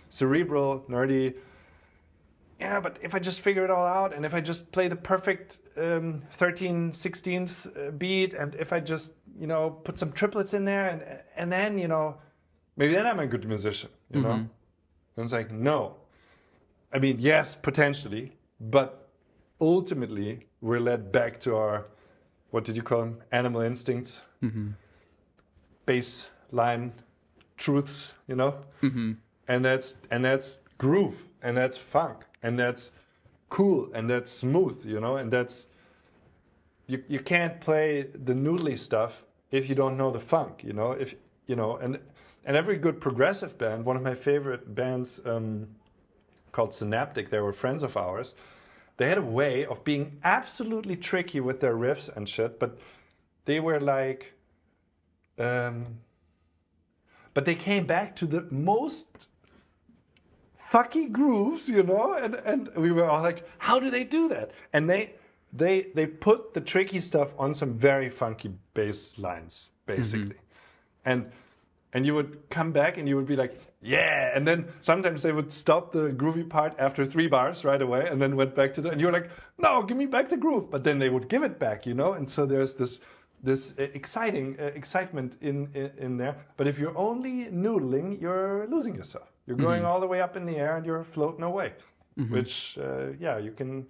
cerebral, nerdy. Yeah, but if I just figure it all out, and if I just play the perfect 13/16 beat, and if I just, you know, put some triplets in there, and then, you know, maybe then I'm a good musician, you know. And it's like, no. I mean, yes, potentially, but ultimately we're led back to our, what did you call them? Animal instincts, baseline truths, you know. And that's groove, and that's funk, and that's cool, and that's smooth, you know. And that's you can't play the noodly stuff if you don't know the funk, you know. If you know, and every good progressive band, one of my favorite bands called Synaptic, they were friends of ours. they had a way of being absolutely tricky with their riffs and shit, but they were like, but they came back to the most fucky grooves, you know, and we were all like, how do they do that? And they put the tricky stuff on some very funky bass lines, basically. And you would come back and you would be like, yeah, and then sometimes they would stop the groovy part after 3 bars right away and then went back to and you're like, no, give me back the groove. But then they would give it back, you know, and so there's this excitement in there. But if you're only noodling, you're losing yourself. You're going all the way up in the air and you're floating away, which, you can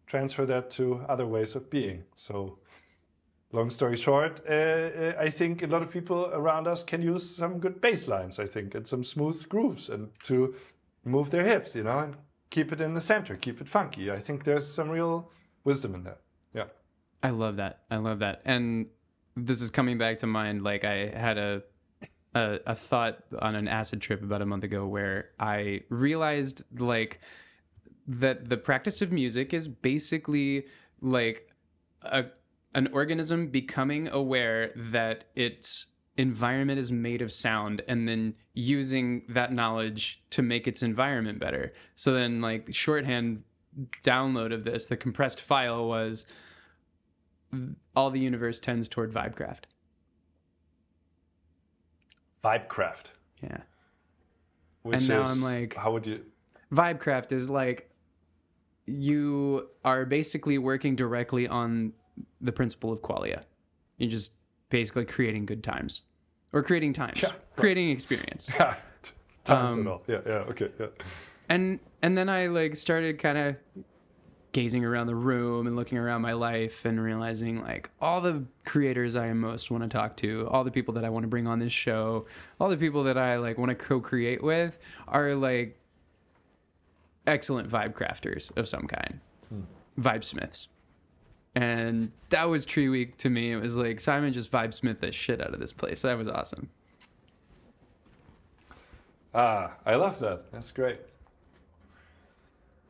transfer that to other ways of being. So long story short, I think a lot of people around us can use some good bass lines, I think, and some smooth grooves and to move their hips, you know, and keep it in the center, keep it funky. I think there's some real wisdom in that. Yeah. I love that. And this is coming back to mind. Like I had a thought on an acid trip about a month ago where I realized like that the practice of music is basically like an organism becoming aware that its environment is made of sound and then using that knowledge to make its environment better. So then like shorthand download of this, the compressed file was all the universe tends toward Vibecraft. Vibecraft. Yeah. Which and now is, I'm like, how would you? Vibecraft is like, you are basically working directly on the principle of qualia. You're just basically creating good times or creating times, creating experience. Yeah. Times at all. Yeah. Okay. Yeah. And then I like started kind of gazing around the room and looking around my life and realizing like all the creators I most want to talk to, all the people that I want to bring on this show, all the people that I like want to co-create with are like excellent vibe crafters of some kind, vibesmiths. And that was Tree Week to me. It was like Simon just vibesmith the shit out of this place. That was awesome. I love that. That's great.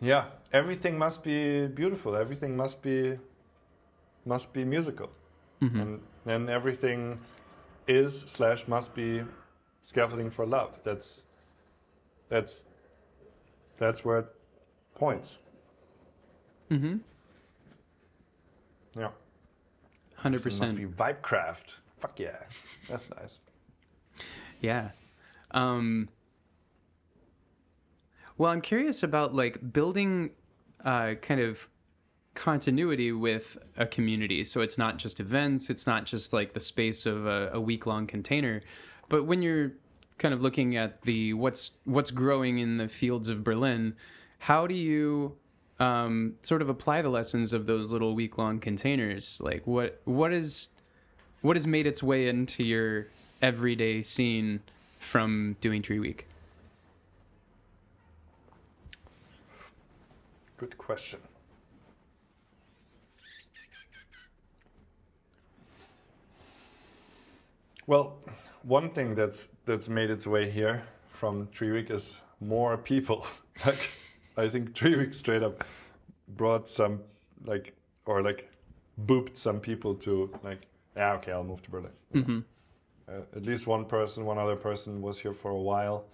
Yeah, everything must be beautiful. Everything must be musical, and everything is/must be scaffolding for love. That's where it points. Mm-hmm. Yeah. 100%. It must be Vibecraft. Fuck yeah, that's nice. Yeah. Well, I'm curious about like building kind of continuity with a community. So it's not just events, it's not just like the space of a week-long container, but when you're kind of looking at the what's growing in the fields of Berlin, how do you sort of apply the lessons of those little week-long containers? Like what has made its way into your everyday scene from doing Tree Week? Good question. Well, one thing that's made its way here from Tree Week is more people. Like, I think Tree Week straight up brought some booped some people to like, yeah, okay, I'll move to Berlin. Mm-hmm. At least one other person was here for a while,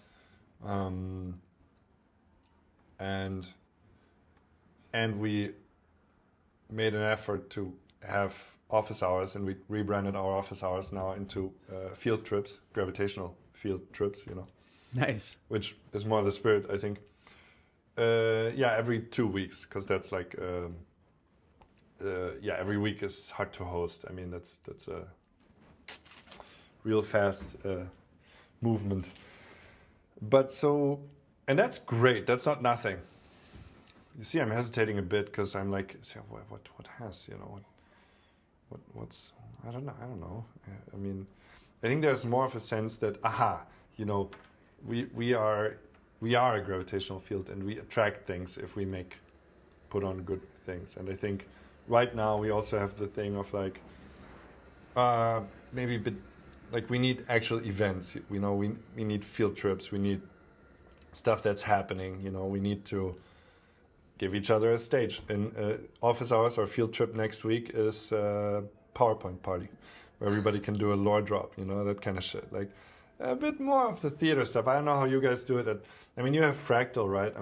and we made an effort to have office hours, and we rebranded our office hours now into field trips, gravitational field trips, you know. Nice. Which is more the spirit, I think. Every 2 weeks, because that's like, every week is hard to host. I mean, that's a real fast movement. But so, and that's great. That's not nothing. You see, I'm hesitating a bit because I'm like, so what has, you know, what's, I don't know. I mean, I think there's more of a sense that, you know, we are a gravitational field and we attract things if we put on good things. And I think right now we also have the thing of like, maybe a bit, like we need actual events. You know, we need field trips. We need stuff that's happening. You know, we need to give each other a stage. In office hours, our field trip next week is PowerPoint party, where everybody can do a lore drop, that kind of shit. Like a bit more of the theater stuff. I don't know how you guys do it. I mean, you have Fractal, right?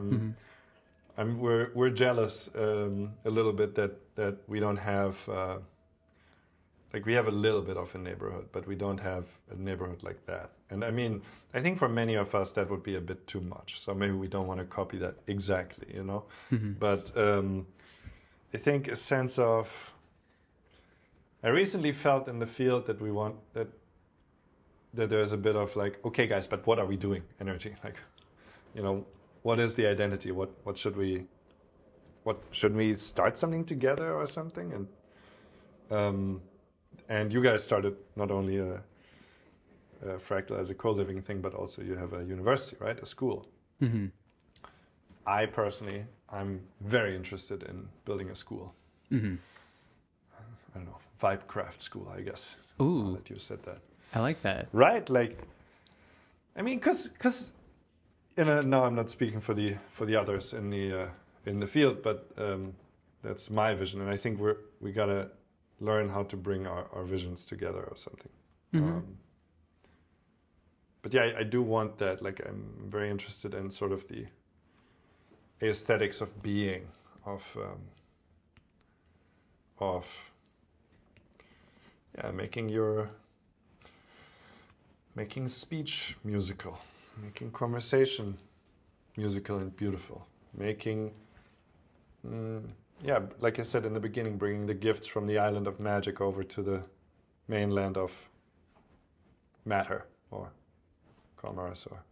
We're jealous a little bit that we don't have we have a little bit of a neighborhood, but we don't have a neighborhood like that. And I mean, I think for many of us that would be a bit too much. So maybe we don't want to copy that exactly, But I think a sense of, I recently felt in the field that we want that there's a bit of like, okay guys, but what are we doing energy? Like, what is the identity? What should we start something together or something? And you guys started not only a Fractal as a co-living thing, but also you have a university, right? A school. Mm-hmm. I personally, I'm very interested in building a school. Mm-hmm. I don't know, Vibecraft school, I guess. Ooh. Now that you said that. I like that. Right? Like, I mean, because now I'm not speaking for the others in the field, but that's my vision, and I think we gotta learn how to bring our visions together or something. Mm-hmm. But yeah, I do want that. Like, I'm very interested in sort of the aesthetics of being, making speech musical, making conversation musical and beautiful, making, like I said in the beginning, bringing the gifts from the island of magic over to the mainland of matter or commerce or...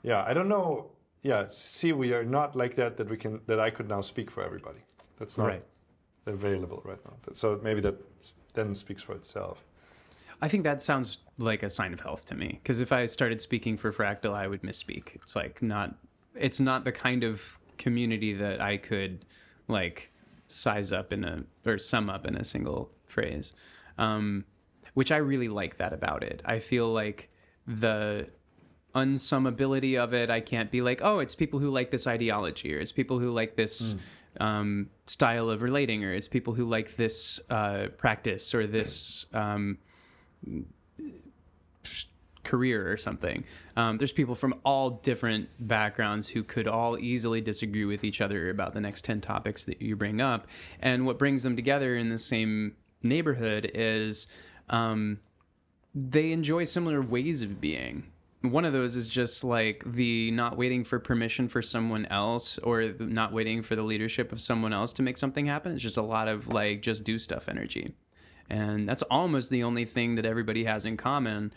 Yeah, I don't know. Yeah, see, we are not like that I could now speak for everybody. That's not right. Available right now. So maybe that then speaks for itself. I think that sounds like a sign of health to me, because if I started speaking for Fractal, I would misspeak. It's like it's not the kind of community that I could like size up or sum up in a single phrase, which I really like that about it. I feel like the unsummability of it, I can't be like, oh, it's people who like this ideology, or it's people who like this style of relating, or it's people who like this practice or this career or something. There's people from all different backgrounds who could all easily disagree with each other about the next 10 topics that you bring up. And what brings them together in the same neighborhood is they enjoy similar ways of being. One of those is just like the not waiting for permission for someone else, or not waiting for the leadership of someone else to make something happen. It's just a lot of like just do stuff energy. And that's almost the only thing that everybody has in common.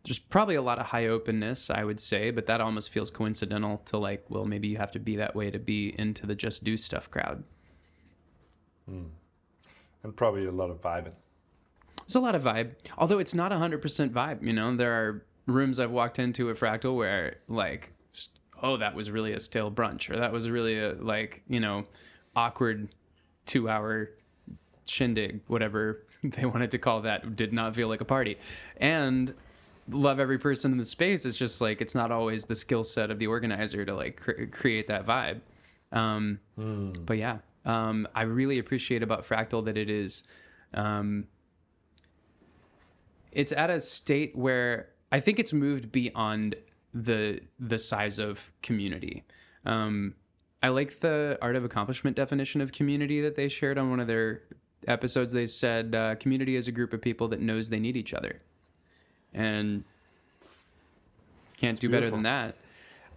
There's probably a lot of high openness, I would say, but that almost feels coincidental to like, well, maybe you have to be that way to be into the just do stuff crowd. And probably a lot of vibing. There's a lot of vibe, although it's not 100% vibe. There are rooms I've walked into at Fractal where like, oh, that was really a stale brunch, or that was really a like, awkward 2-hour shindig, whatever they wanted to call that, did not feel like a party. And love every person in the space. It's just like, it's not always the skill set of the organizer to like create that vibe. But yeah, I really appreciate about Fractal that it is, it's at a state where I think it's moved beyond the size of community. I like the art of accomplishment definition of community that they shared on one of their episodes. They said community is a group of people that knows they need each other, and can't do better than that.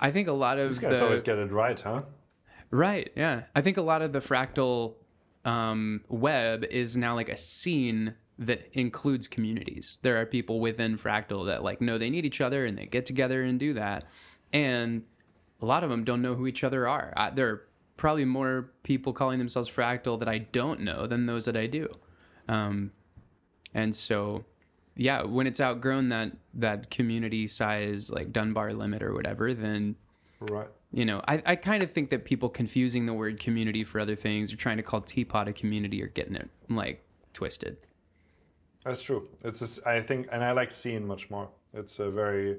I think a lot of these guys always get it right, huh? Right, yeah. I think a lot of the Fractal web is now like a scene that includes communities. There are people within Fractal that like know they need each other, and they get together and do that. And a lot of them don't know who each other are. There are probably more people calling themselves Fractal that I don't know than those that I do. And so, yeah, when it's outgrown that community size, like Dunbar limit or whatever, then, right. I kind of think that people confusing the word community for other things, or trying to call Teapot a community, or getting it like twisted. That's true. I think, and I like scene much more. It's a very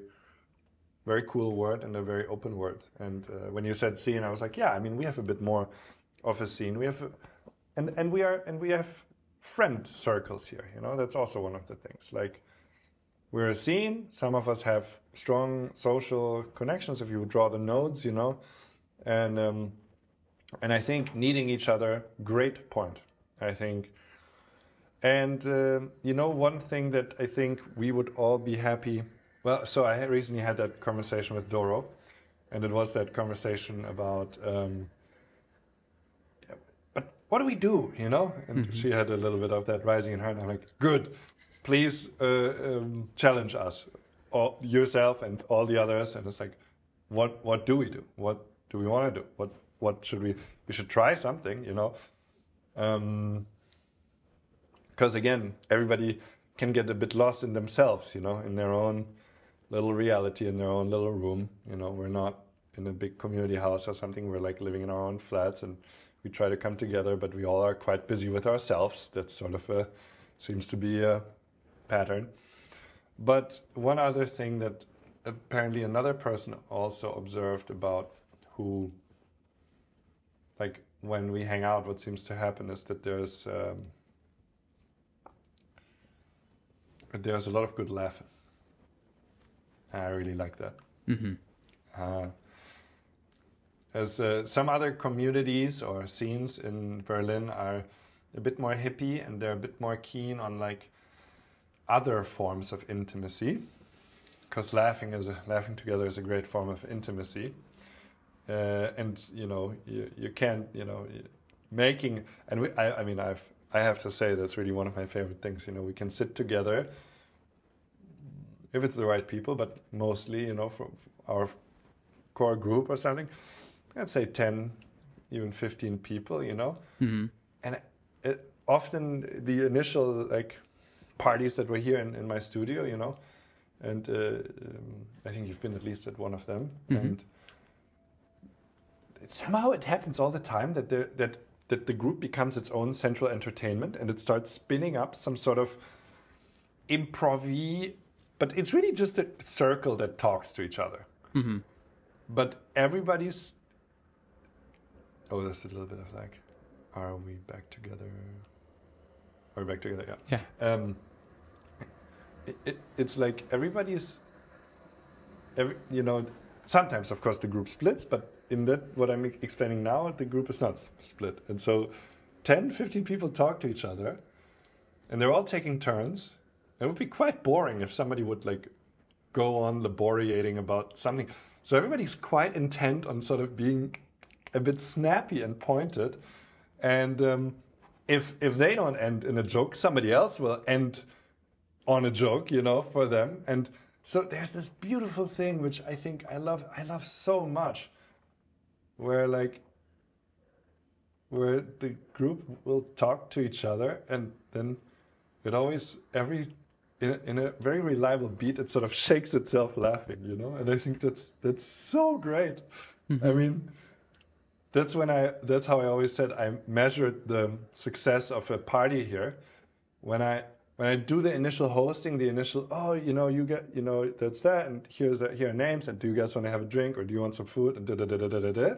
very cool word and a very open word. And when you said scene, I was like, yeah, I mean, we have a bit more of a scene. We have, and we have friend circles here. You know, that's also one of the things. Like, we're a scene. Some of us have strong social connections. If you draw the nodes, you know, and I think needing each other, great point. I think. And you know, one thing that I think we would all be happy. Well, so I recently had that conversation with Doro, and it was that conversation about, but what do we do, you know? And she had a little bit of that rising in her, and I'm like, good, please challenge us, all, yourself and all the others. And it's like, what do we do? What do we want to do? What should we should try something, you know? Because again, everybody can get a bit lost in themselves, you know, in their own little reality, in their own little room. You know, we're not in a big community house or something. We're like living in our own flats, and we try to come together, but we all are quite busy with ourselves. That's sort of seems to be a pattern. But one other thing that apparently another person also observed about who, like when we hang out, what seems to happen is that there's a lot of good laughing. I really like that. As some other communities or scenes in Berlin are a bit more hippie, and they're a bit more keen on like other forms of intimacy, because laughing together is a great form of intimacy. And you know, you can't, you know, making, and I mean, I have to say that's really one of my favorite things. You know, we can sit together if it's the right people, but mostly, you know, for our core group or something, I'd say 10, even 15 people, you know. And often the initial like parties that were here in my studio, you know, and I think you've been at least at one of them, and somehow it happens all the time that the group becomes its own central entertainment, and it starts spinning up some sort of improv-y, but it's really just a circle that talks to each other. But everybody's... Oh, there's a little bit of like, are we back together? Are we back together? Yeah. It's like everybody's... you know, sometimes, of course, the group splits, but in that, what I'm explaining now, the group is not split. And so 10, 15 people talk to each other, and they're all taking turns. It would be quite boring if somebody would like go on laboriating about something. So everybody's quite intent on sort of being a bit snappy and pointed. And if they don't end in a joke, somebody else will end on a joke, you know, for them. And so there's this beautiful thing which I think I love so much, where the group will talk to each other, and then it always in a very reliable beat, it sort of shakes itself laughing, you know. And I think that's so great. I mean, that's how I always said I measured the success of a party here when I do the initial hosting, oh, you know, you get, you know, that's that, and here are names, and do you guys want to have a drink, or do you want some food, and da.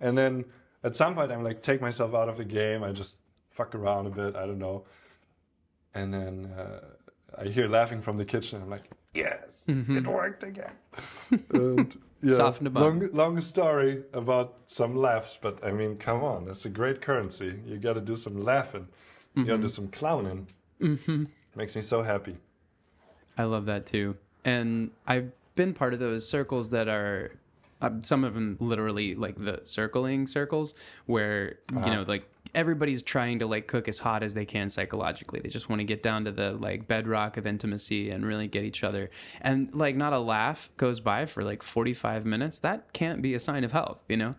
And then at some point I'm like, take myself out of the game, I just fuck around a bit, I don't know. And then I hear laughing from the kitchen, I'm like, yes, it worked again. And yeah, Soften them up. Long story about some laughs, but I mean, come on, that's a great currency. You got to do some laughing, you got to do some clowning. Makes me so happy. I love that too. And I've been part of those circles that are, some of them literally like the circling circles, where, you know, like everybody's trying to like cook as hot as they can psychologically. They just want to get down to the like bedrock of intimacy and really get each other. And like not a laugh goes by for like 45 minutes. That can't be a sign of health, you know?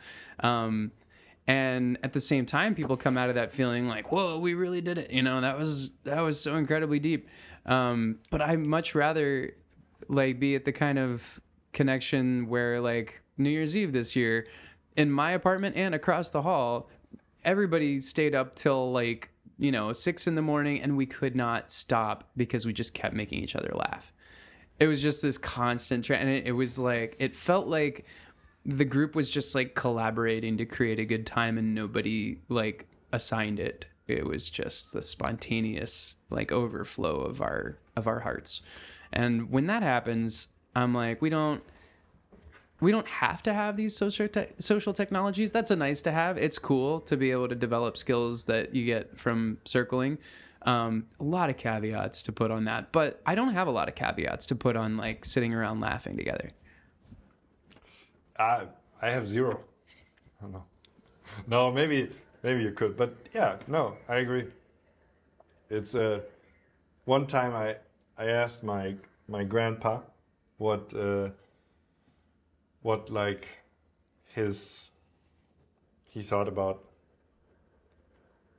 And at the same time, people come out of that feeling like, whoa, we really did it. You know, that was so incredibly deep. But I'd much rather like be at the kind of connection where like New Year's Eve this year in my apartment and across the hall, everybody stayed up till like, you know, 6 a.m, and we could not stop because we just kept making each other laugh. it was just this constant trend, and it was like, it felt like the group was just like collaborating to create a good time, and nobody like assigned it. It was just the spontaneous like overflow of our hearts. And when that happens, I'm like, we don't have to have these social technologies. That's a nice to have. It's cool to be able to develop skills that you get from circling. A lot of caveats to put on that, but I don't have a lot of caveats to put on like sitting around laughing together. I have zero. I don't know. No, maybe you could, but yeah, no, I agree. It's one time I asked my grandpa what like he thought about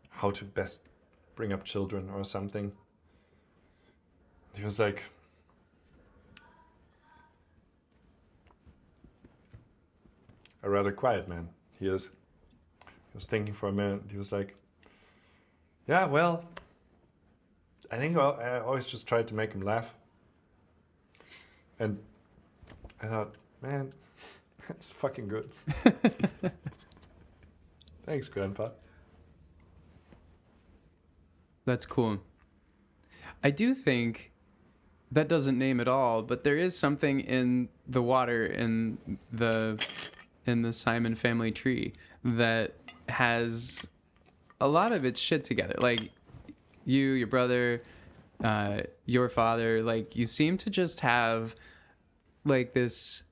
how to best bring up children or something. He was like, a rather quiet man he is. He was thinking for a minute. He was like, yeah, well, I think I always just tried to make him laugh. And I thought, man, that's fucking good. Thanks, Grandpa. That's cool. I do think that doesn't name it all, but there is something in the water in the Simon family tree that has a lot of its shit together. Like you, your brother, your father, like you seem to just have like this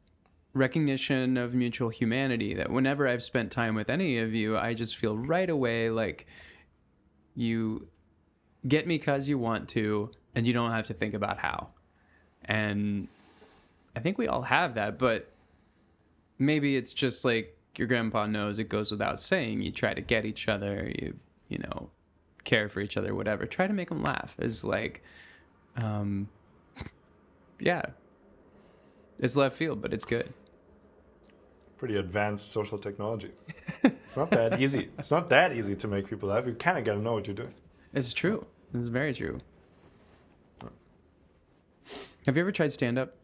recognition of mutual humanity that whenever I've spent time with any of you, I just feel right away like you get me because you want to, and you don't have to think about how. And I think we all have that, but maybe it's just like your grandpa knows it goes without saying. You try to get each other, you know, care for each other, whatever. Try to make them laugh is like, yeah, it's left field, but it's good. Pretty advanced social technology. It's not that easy. It's not that easy to make people laugh. You kind of got to know what you're doing. It's true. It's very true. Have you ever tried stand-up?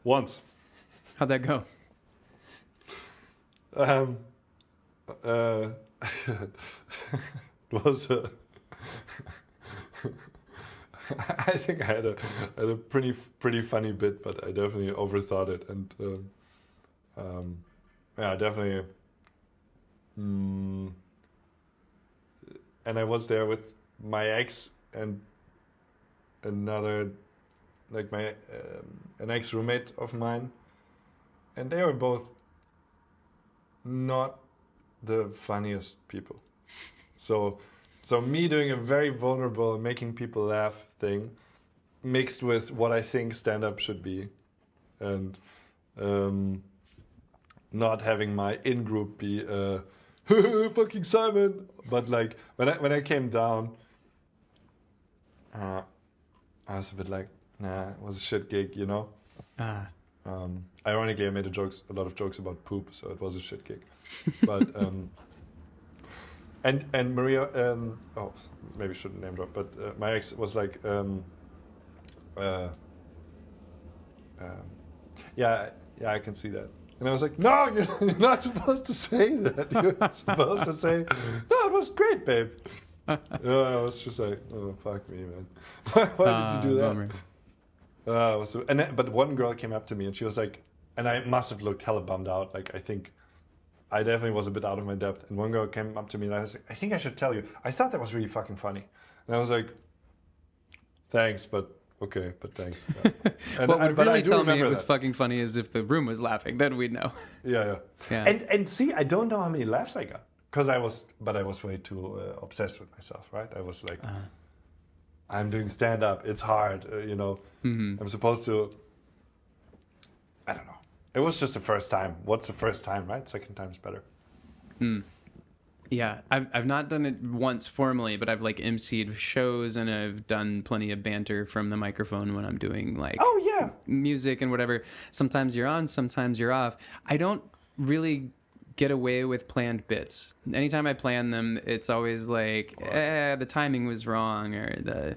Once. How'd that go? It was I think I had a pretty funny bit, but I definitely overthought it, and yeah, definitely. And I was there with my ex and another, like my an ex roommate of mine, and they were both not the funniest people. So me doing a very vulnerable, making people laugh thing, mixed with what I think stand-up should be, and not having my in-group be fucking Simon, but like when I came down, I was a bit like, nah, it was a shit gig, you know. Ironically, I made a lot of jokes about poop, so it was a shit gig. But and Maria, oh, maybe shouldn't name drop, but my ex was like, yeah, I can see that. And I was like, no, you're not supposed to say that. You're supposed to say, no, it was great, babe. I was just like, oh, fuck me, man. Why did you do that? But one girl came up to me and she was like, and I must have looked hella bummed out. Like, I think I definitely was a bit out of my depth. And one girl came up to me and I was like, I think I should tell you. I thought that was really fucking funny. And I was like, thanks, but okay, but thanks. Yeah. What would really tell me it was fucking funny is if the room was laughing, then we'd know. Yeah. And see, I don't know how many laughs I got. Because I was way too obsessed with myself, right? I was like, I'm doing stand-up, it's hard, you know. Mm-hmm. I'm supposed to, I don't know. It was just the first time. What's the first time, right? Second time's better. Yeah, I've not done it once formally, but I've like emceed shows and I've done plenty of banter from the microphone when I'm doing like music and whatever. Sometimes you're on, sometimes you're off. I don't really get away with planned bits. Anytime I plan them, it's always like, the timing was wrong, or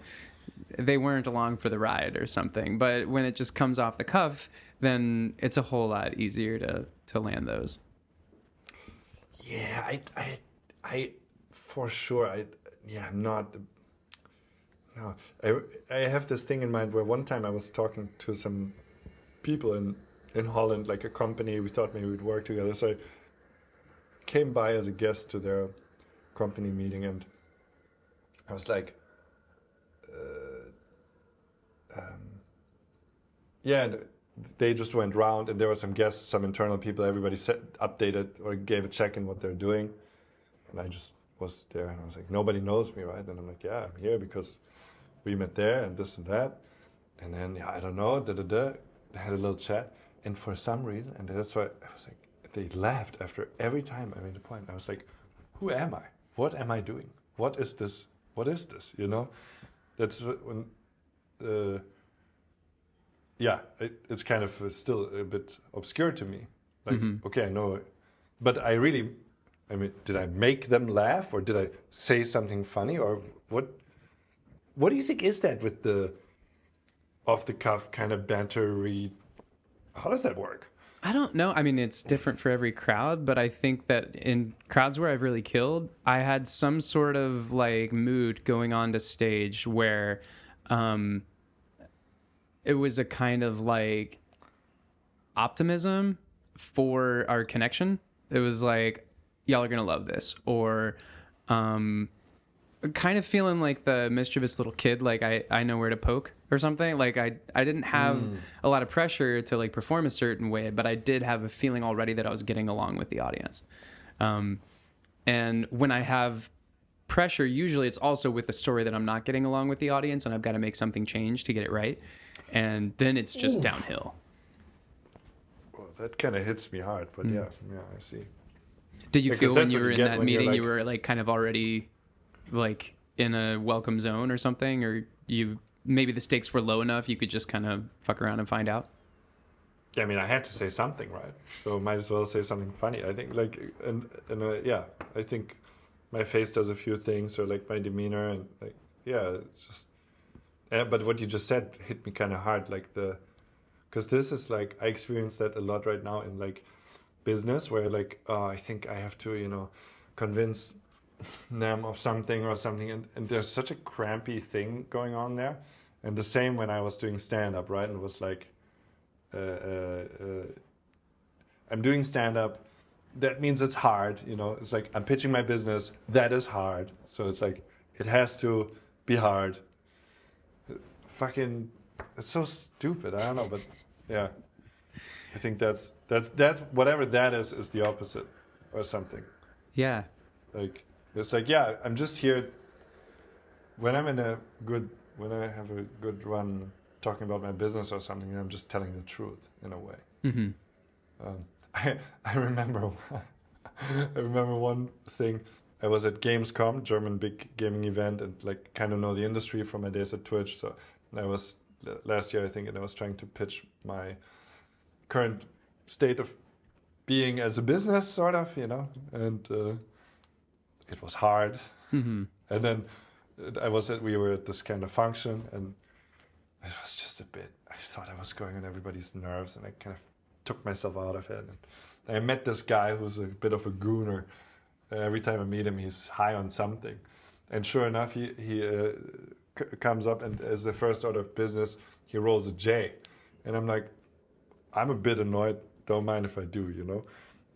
they weren't along for the ride or something. But when it just comes off the cuff, then it's a whole lot easier to land those. Yeah, I for sure, I'm not. No, I have this thing in mind where one time I was talking to some people in Holland, like a company. We thought maybe we'd work together, so I came by as a guest to their company meeting, and I was like, yeah, and they just went round, and there were some guests, some internal people. Everybody updated or gave a check in what they're doing, and I just was there, and I was like, nobody knows me, right? And I'm like, yeah, I'm here because we met there, and this and that, and then yeah, I don't know, They had a little chat, and for some reason, and that's why I was like, they laughed after every time I made a point. I was like, who am I? What am I doing? What is this? What is this? You know, that's when. It's kind of still a bit obscure to me. Like, okay, I know, but I mean, did I make them laugh, or did I say something funny, or what? What do you think is that with the off-the-cuff kind of bantery? How does that work? I don't know. I mean, it's different for every crowd, but I think that in crowds where I've really killed, I had some sort of like mood going on to stage where it was a kind of like optimism for our connection. It was like, y'all are going to love this. Or kind of feeling like the mischievous little kid, like I know where to poke or something. Like I didn't have a lot of pressure to like perform a certain way, but I did have a feeling already that I was getting along with the audience. And when I have pressure, usually it's also with a story that I'm not getting along with the audience, and I've got to make something change to get it right. And then it's just downhill. Well, that kind of hits me hard, but yeah, I see. Did you feel when you were in that meeting, like, you were like kind of already like in a welcome zone or something, or maybe the stakes were low enough you could just kind of fuck around and find out? Yeah, I mean, I had to say something, right? So might as well say something funny. I think like, I think my face does a few things, or like my demeanor, and like, yeah, it's just. But what you just said hit me kind of hard, like because this is like, I experience that a lot right now in like business, where like, oh, I think I have to, convince them of something or something, and there's such a crampy thing going on there. And the same when I was doing stand-up, right? And it was like, I'm doing stand-up, that means it's hard, it's like I'm pitching my business, that is hard, so it's like it has to be hard. Fucking, it's so stupid. I don't know, but yeah, I think that's whatever that is the opposite or something. Yeah, like it's like, yeah, I'm just here when I have a good run talking about my business or something. I'm just telling the truth in a way. I remember one thing. I was at Gamescom, German big gaming event, and like kind of know the industry from my days at Twitch. So I was last year, I think, and I was trying to pitch my current state of being as a business, sort of, and it was hard. And then we were at this kind of function, and it was just a bit. I thought I was going on everybody's nerves, and I kind of took myself out of it. And I met this guy who's a bit of a gooner. Every time I meet him, he's high on something, and sure enough, he comes up, and as the first order of business, he rolls a J, and I'm like, I'm a bit annoyed. Don't mind if I do,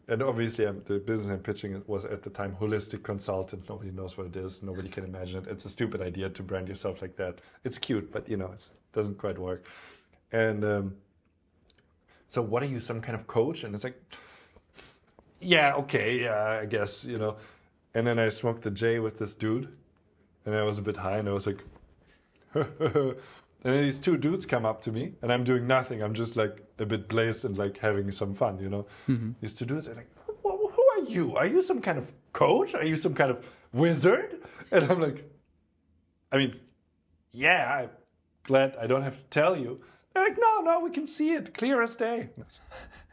And obviously, the business I'm pitching was at the time holistic consultant. Nobody knows what it is. Nobody can imagine it. It's a stupid idea to brand yourself like that. It's cute, but it doesn't quite work. And so, what are you, some kind of coach? And it's like, yeah, okay, yeah, I guess, And then I smoked the J with this dude, and I was a bit high, and I was like, and then these two dudes come up to me, and I'm doing nothing. I'm just like a bit blazed and like having some fun, These two dudes are like, who are you? Are you some kind of coach? Are you some kind of wizard? And I'm like, I mean, yeah, I'm glad I don't have to tell you. They're like, no, we can see it, clear as day.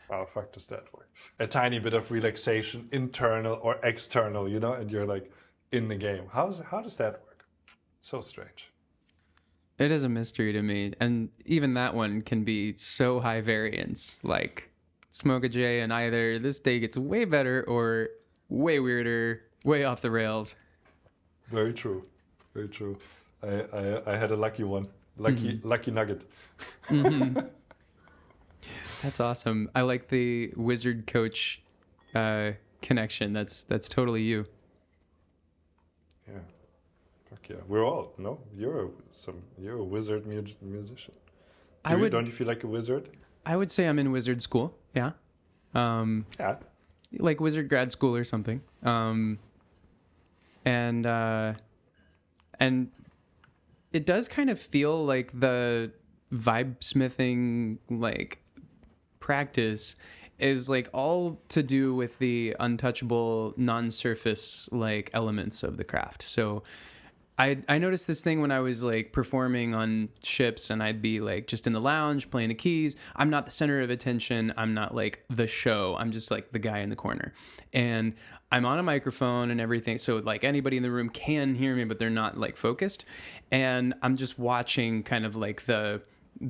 How the fuck does that work? A tiny bit of relaxation, internal or external, and you're like in the game. How does that work? So strange. It is a mystery to me. And even that one can be so high variance. Like Smoke a J and either this day gets way better or way weirder, way off the rails. Very true. Very true. I had a lucky one. Lucky nugget. Mm-hmm. That's awesome. I like the wizard coach connection. That's totally you. Yeah. Fuck yeah. We're all, no? You're a wizard musician. Don't you feel like a wizard? I would say I'm in wizard school. Yeah. Yeah. Like wizard grad school or something. And it does kind of feel like the vibesmithing like practice is like all to do with the untouchable non-surface like elements of the craft. So I noticed this thing when I was like performing on ships and I'd be like just in the lounge playing the keys. I'm not the center of attention. I'm not like the show. I'm just like the guy in the corner. And I'm on a microphone and everything. So like anybody in the room can hear me, but they're not like focused. And I'm just watching kind of like the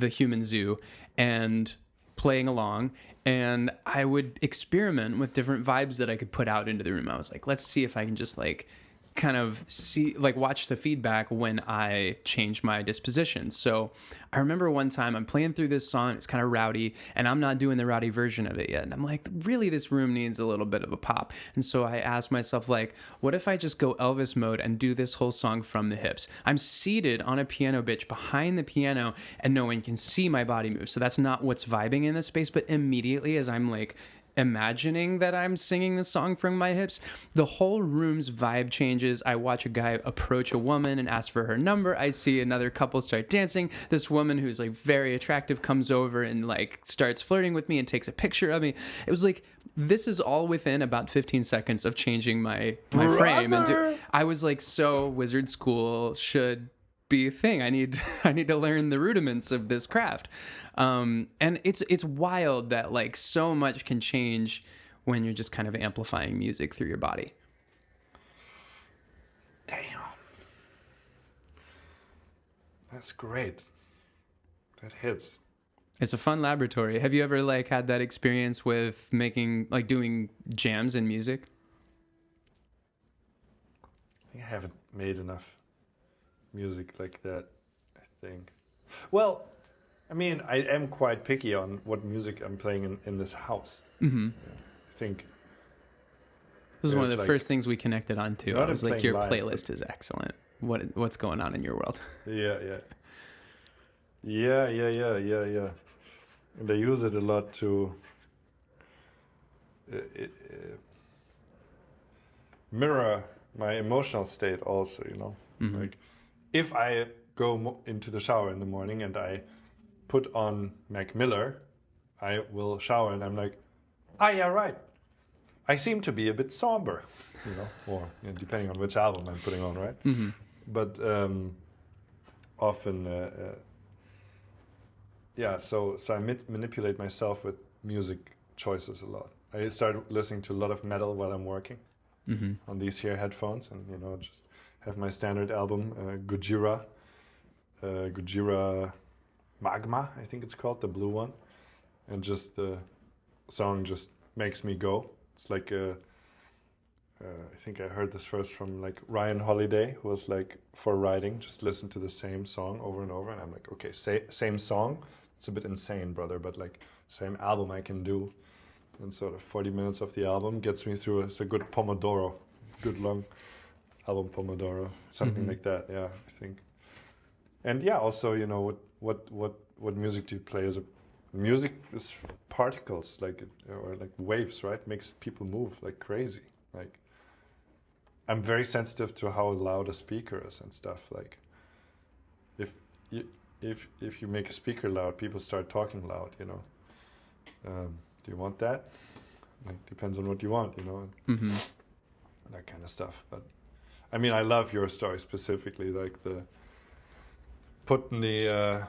human zoo and playing along. And I would experiment with different vibes that I could put out into the room. I was like, let's see if I can just like kind of see, like watch the feedback when I change my disposition. So I remember one time I'm playing through this song, it's kind of rowdy, and I'm not doing the rowdy version of it yet. And I'm like, really, this room needs a little bit of a pop. And so I asked myself, like, what if I just go Elvis mode and do this whole song from the hips? I'm seated on a piano bench behind the piano, and no one can see my body move. So that's not what's vibing in this space. But immediately as I'm like imagining that I'm singing the song from my hips, the whole room's vibe changes. I watch a guy approach a woman and ask for her number. I see another couple start dancing. This woman who's like very attractive comes over and like starts flirting with me and takes a picture of me. It was like, this is all within about 15 seconds of changing my frame. And I was like, so wizard school should be a thing. I need to learn the rudiments of this craft. And it's wild that like so much can change when you're just kind of amplifying music through your body. Damn. That's great. That hits. It's a fun laboratory. Have you ever like had that experience with making, like doing jams in music? I think I haven't made enough music like that, I think. Well, I mean, I am quite picky on what music I'm playing in this house. Mm-hmm. Yeah, I think this is one of the first things we connected on to. I was like, your live, playlist is excellent. What's going on in your world? Yeah. And I use it a lot to mirror my emotional state also, you know. Mm-hmm. Like if I go into the shower in the morning and I put on Mac Miller, I will shower and I'm like, yeah, right. I seem to be a bit somber, you know, or depending on which album I'm putting on, right? Mm-hmm. But often, so I manipulate myself with music choices a lot. I started listening to a lot of metal while I'm working on these here headphones, and you know, just have my standard album, Gojira Magma, I think it's called, the blue one, and just the song just makes me go. It's like I think I heard this first from like Ryan Holiday, who was like, for writing, just listen to the same song over and over, and I'm like, okay, same song, it's a bit insane, brother, but like same album I can do, and sort of 40 minutes of the album gets me through. It's a good Pomodoro, good long album Pomodoro, something like that. Yeah, I think. And yeah, also, you know, what music do you play? Music is particles, like or like waves, right? Makes people move like crazy. Like, I'm very sensitive to how loud a speaker is and stuff. Like, if you make a speaker loud, people start talking loud. You know, do you want that? Like, depends on what you want. You know, that kind of stuff. But I mean, I love your story specifically, like the putting the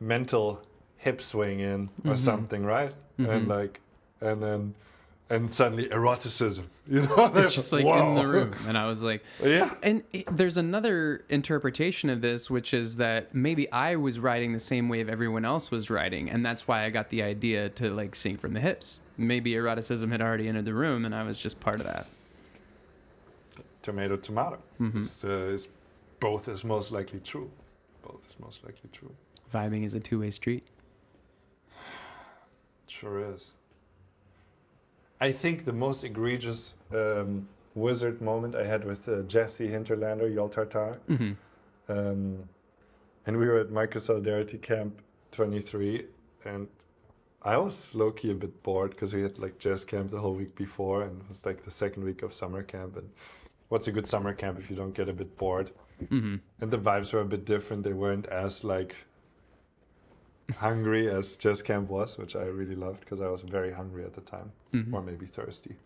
mental hip swing in or something, right? And then and suddenly eroticism. You know, It's just like whoa. in the room. And I was like, Yeah. And there's another interpretation of this, which is that maybe I was riding the same wave everyone else was riding. And that's why I got the idea to like sing from the hips. Maybe eroticism had already entered the room and I was just part of that. Tomato. It's both is most likely true. Both is most likely true. Vibing is a two-way street. Sure is. I think the most egregious wizard moment I had with Jesse Hinterlander, Yol Tartar. Mm-hmm. And we were at Micro Solidarity Camp 23, and I was low-key a bit bored because we had like jazz camp the whole week before, and it was like the second week of summer camp. And what's a good summer camp if you don't get a bit bored? Mm-hmm. And the vibes were a bit different. They weren't as like hungry as jazz camp was, which I really loved because I was very hungry at the time, or maybe thirsty.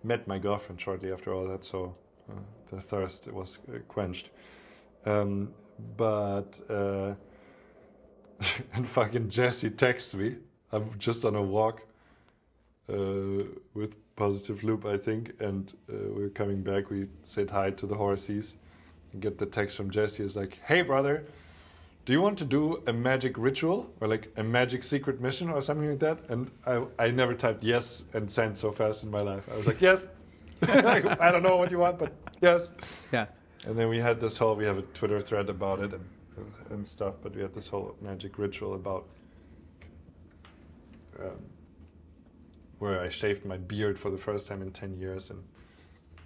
Met my girlfriend shortly after all that, so the thirst was quenched. But and fucking Jesse texts me. I'm just on a walk with Positive Loop, I think, and we're coming back. We said hi to the horses and get the text from Jesse. It's like, hey brother, do you want to do a magic ritual or like a magic secret mission or something like that? And I never typed yes and send so fast in my life. I was like, yes. I don't know what you want, but yes. Yeah. And then we have a Twitter thread about it and stuff, but we had this whole magic ritual about where I shaved my beard for the first time in 10 years, and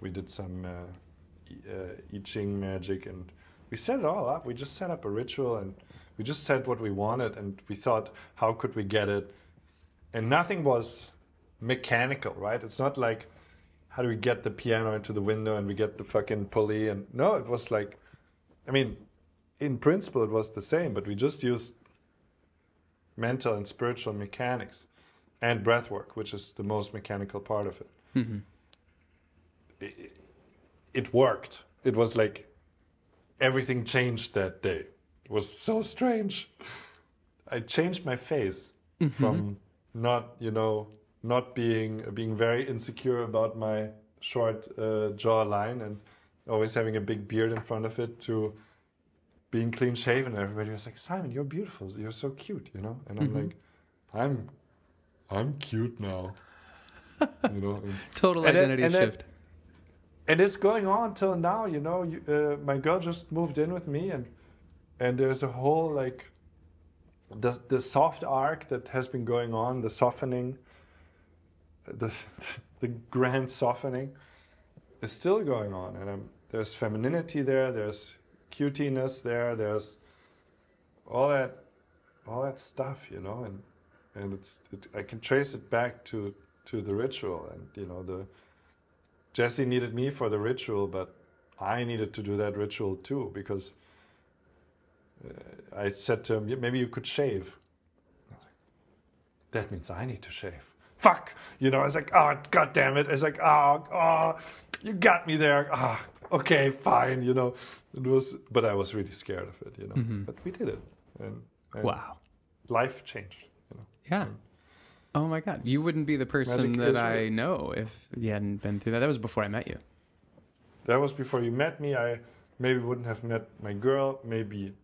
we did some I Ching magic, and we set it all up. We just set up a ritual, and we just said what we wanted, and we thought, how could we get it? And nothing was mechanical, right? It's not like, how do we get the piano into the window and we get the fucking pulley? And no, it was like, I mean, in principle it was the same, but we just used mental and spiritual mechanics and breath work, which is the most mechanical part of it. Mm-hmm. It worked. It was like everything changed that day. It was so strange. I changed my face from not being very insecure about my short jawline and always having a big beard in front of it to being clean shaven. Everybody was like, Simon, you're beautiful. You're so cute, you know? And I'm like, I'm cute now. You know? Total identity shift. And it's going on till now, you know. My girl just moved in with me, and there's a whole like the soft arc that has been going on, the softening, the grand softening is still going on, and there's femininity there, there's cutiness there, there's all that stuff, you know, and I can trace it back to the ritual, and you know Jesse needed me for the ritual, but I needed to do that ritual too, because I said to him, maybe you could shave. That means I need to shave. Fuck! You know, I was like, oh, god damn it. I was like, oh, you got me there. Okay, fine, you know. But I was really scared of it, you know. But we did it. And wow. Life changed, you know. Yeah. Oh my God. You wouldn't be the person that I know if you hadn't been through that. That was before I met you. That was before you met me. I maybe wouldn't have met my girl. Maybe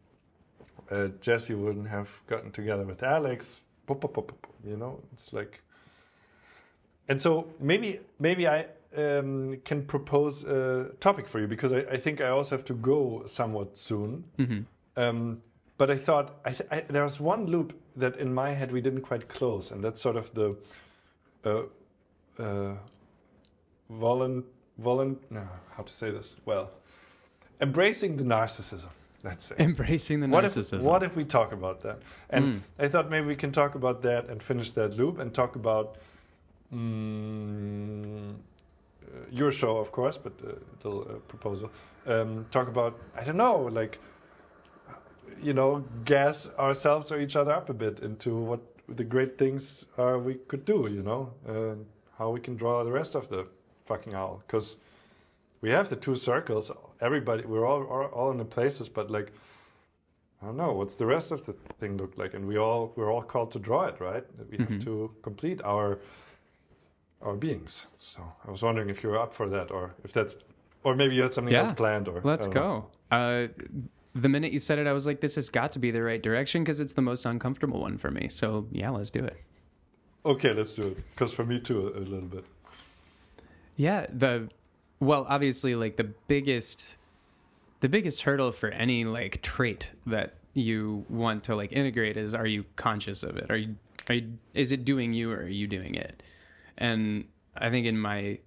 Jesse wouldn't have gotten together with Alex. You know, it's like... And so maybe I can propose a topic for you, because I think I also have to go somewhat soon. But I thought there was one loop that in my head we didn't quite close, and that's sort of the how to say this? Well, embracing the narcissism. Let's say embracing the narcissism. What if we talk about that? And I thought maybe we can talk about that and finish that loop and talk about your show, of course, but a little proposal. Talk about, I don't know, like, you know, gas ourselves or each other up a bit into what the great things are we could do, you know, how we can draw the rest of the fucking owl. Because we have the two circles, everybody, we're all in the places, but like, I don't know, what's the rest of the thing look like? And we're all called to draw it, right? We have to complete our beings. So I was wondering if you were up for that, or maybe you had something else planned, or let's I don't go. The minute you said it, I was like, this has got to be the right direction because it's the most uncomfortable one for me. So yeah, let's do it. Okay, let's do it. Because for me too, a little bit. Yeah, well, obviously, like the biggest hurdle for any like trait that you want to like integrate is, are you conscious of it? Is it doing you, or are you doing it? And I think in my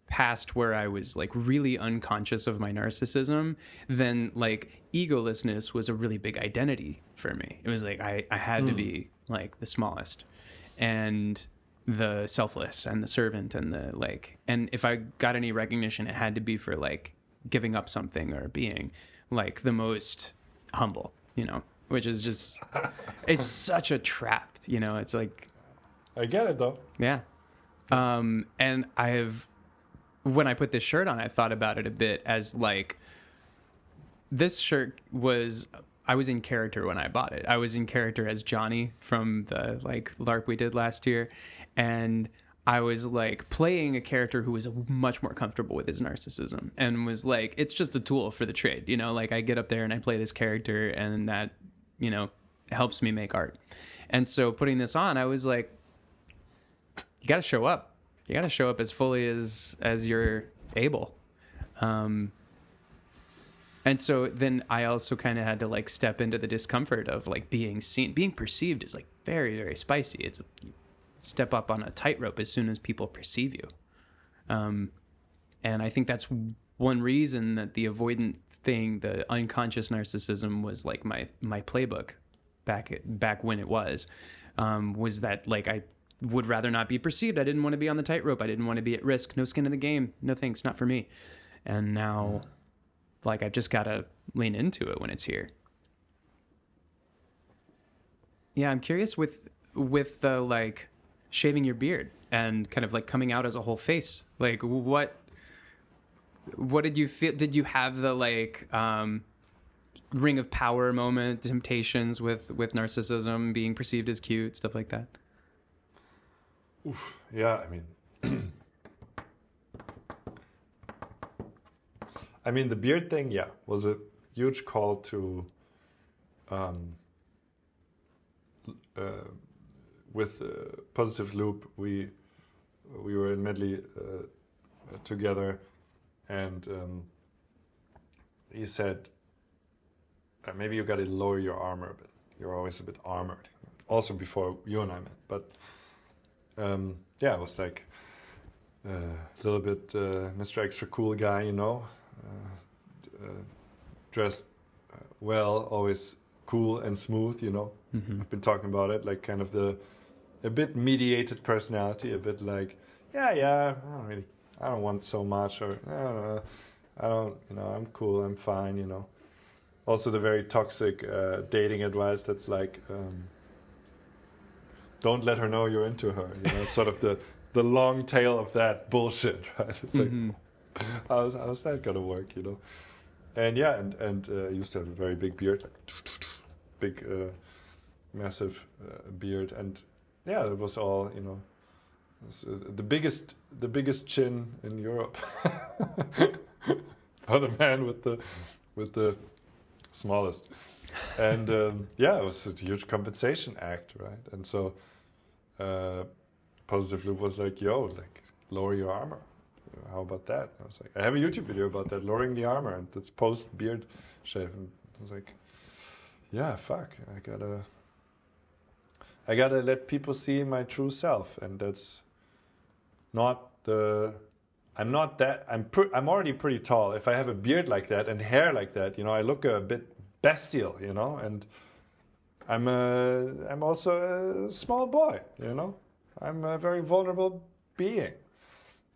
past, where I was like really unconscious of my narcissism, then like egolessness was a really big identity for me. It was like I had to be like the smallest and the selfless and the servant and the like, and if I got any recognition, it had to be for like giving up something or being like the most humble, which is just, it's such a trap, it's like, I get it though. yeah. And when I put this shirt on, I thought about it a bit as like, this shirt I was in character when I bought it. I was in character as Johnny from the like LARP we did last year. And I was like playing a character who was much more comfortable with his narcissism and was like, it's just a tool for the trade, like I get up there and I play this character and that, helps me make art. And so putting this on, I was like, you got to show up. You got to show up as fully as you're able. And so then I also kind of had to like step into the discomfort of like being seen. Being perceived is like very, very spicy. It's you step up on a tightrope as soon as people perceive you. And I think that's one reason that the avoidant thing, the unconscious narcissism, was like my playbook back when it was that like I would rather not be perceived. I didn't want to be on the tightrope. I didn't want to be at risk. No skin in the game. No thanks, not for me. And now, like, I've just got to lean into it when it's here. Yeah, I'm curious with the like shaving your beard and kind of like coming out as a whole face. Like, what did you feel? Did you have the like ring of power moment, temptations with narcissism, being perceived as cute, stuff like that? Oof. Yeah, I mean, the beard thing, yeah, was a huge call to, with Positive Loop, we were in Medley together, and he said, maybe you got to lower your armor a bit. You're always a bit armored. Also before you and I met, but yeah, it was like a little bit Mr. Extra Cool guy, dressed well, always cool and smooth, I've been talking about it, like kind of a bit mediated personality, a bit like, yeah, I don't want so much, or I don't, I'm cool, I'm fine, Also the very toxic dating advice that's like, don't let her know you're into her, it's sort of the long tail of that bullshit, right? It's like, how's that gonna work, And yeah, and I used to have a very big beard, like big, massive beard, and yeah, it was all, it was, the biggest chin in Europe, or the man with the smallest, and yeah, it was a huge compensation act, right? And so, Positive Loop was like, yo, like lower your armor. How about that? I was like, I have a YouTube video about that, lowering the armor, and it's post beard shave. And I was like, yeah, fuck, I gotta let people see my true self, and that's not I'm not that. I'm already pretty tall. If I have a beard like that and hair like that, I look a bit bestial, and I'm also a small boy, I'm a very vulnerable being.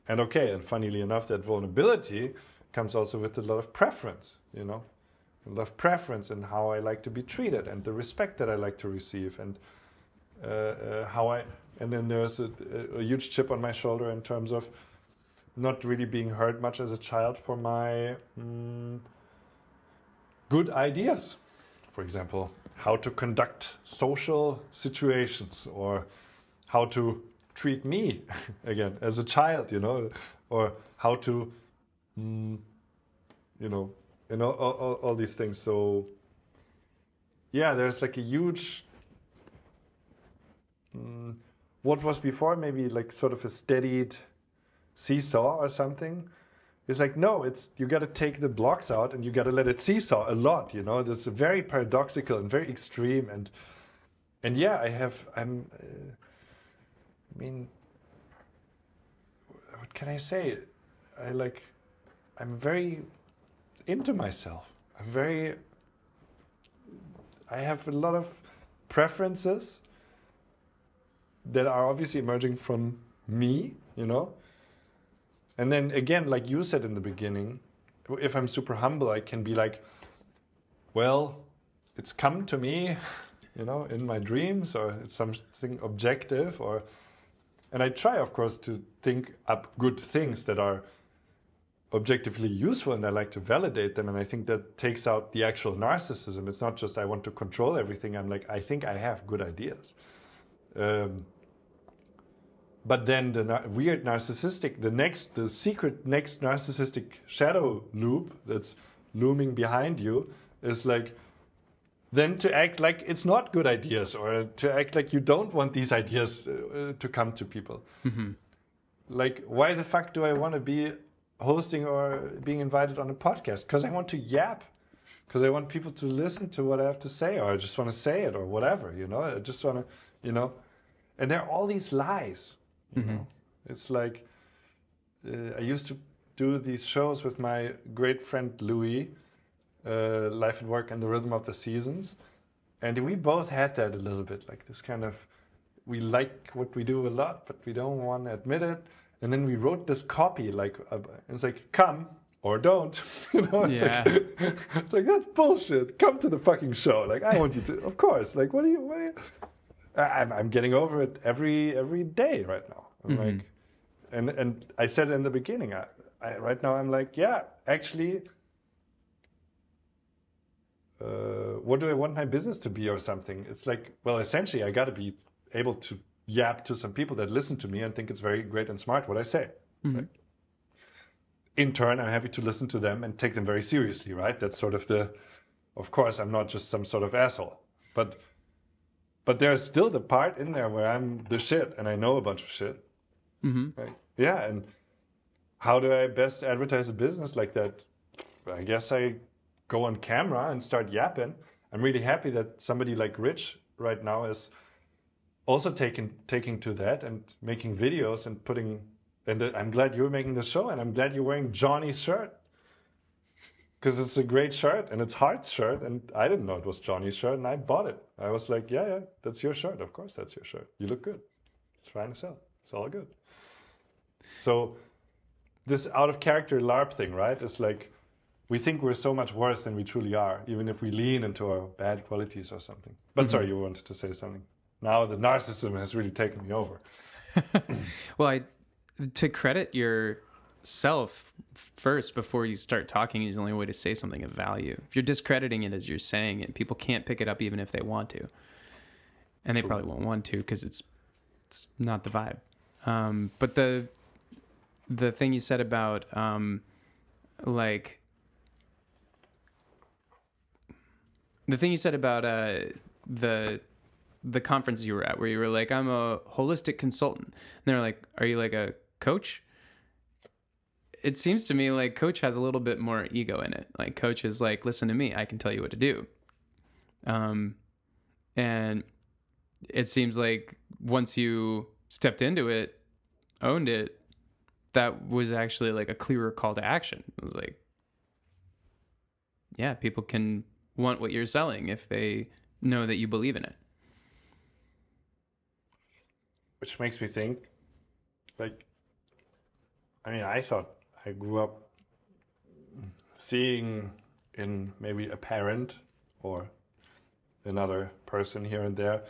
And okay, and funnily enough, that vulnerability comes also with a lot of preference, a lot of preference in how I like to be treated and the respect that I like to receive, and and then there's a huge chip on my shoulder in terms of not really being heard much as a child for my good ideas, for example, how to conduct social situations, or how to treat me again as a child, or how to, all these things. So yeah, there's like a huge, what was before maybe like sort of a steadied seesaw or something. It's like, no, you got to take the blocks out and you got to let it seesaw a lot, That's very paradoxical and very extreme. And yeah, I mean, what can I say? I'm very into myself. I have a lot of preferences that are obviously emerging from me, And then again, like you said in the beginning, if I'm super humble, I can be like, well, it's come to me, in my dreams, or it's something objective, and I try, of course, to think up good things that are objectively useful, and I like to validate them. And I think that takes out the actual narcissism. It's not just I want to control everything. I'm like, I think I have good ideas. But then the weird narcissistic, the secret next narcissistic shadow loop that's looming behind you is like, then to act like it's not good ideas, or to act like you don't want these ideas to come to people. Mm-hmm. Like, why the fuck do I want to be hosting or being invited on a podcast? Because I want to yap. Because I want people to listen to what I have to say, or I just want to say it, or whatever, I just want to, And there are all these lies. It's like I used to do these shows with my great friend Louis, Life and Work and the Rhythm of the Seasons, and we both had that a little bit, like this kind of, we like what we do a lot, but we don't want to admit it. And then we wrote this copy, like it's like, come or don't, It's it's like, that's bullshit. Come to the fucking show. Like, I want you to, of course. Like, what are you? I'm getting over it every day right now. I'm like, and I said in the beginning, I right now I'm like, yeah, actually, what do I want my business to be or something? It's like, well, essentially, I got to be able to yap to some people that listen to me and think it's very great and smart what I say. Like, in turn, I'm happy to listen to them and take them very seriously, right? That's sort of of course, I'm not just some sort of asshole, but there's still the part in there where I'm the shit and I know a bunch of shit. Right? Yeah, and how do I best advertise a business like that? I guess I go on camera and start yapping. I'm really happy that somebody like Rich right now is also taking to that and making videos and putting. And I'm glad you're making the show, and I'm glad you're wearing Johnny's shirt. Because it's a great shirt, and it's Hart's shirt, and I didn't know it was Johnny's shirt, and I bought it. I was like, yeah, that's your shirt. Of course that's your shirt. You look good. It's trying to sell. It's all good. So this out-of-character LARP thing, right, is like, we think we're so much worse than we truly are, even if we lean into our bad qualities or something. But sorry, you wanted to say something. Now the narcissism has really taken me over. Well, to credit yourself first before you start talking is the only way to say something of value. If you're discrediting it as you're saying it, people can't pick it up even if they want to. And they probably won't want to because it's not the vibe. But the thing you said about like the thing you said about the conference you were at where you were like, I'm a holistic consultant. And they're like, are you like a coach? It seems to me like coach has a little bit more ego in it. Like coach is like, listen to me, I can tell you what to do. And it seems like once you stepped into it, owned it, that was actually like a clearer call to action. It was like, yeah, people can want what you're selling if they know that you believe in it. Which makes me think, like, I mean, I thought I grew up seeing in maybe a parent or another person here and there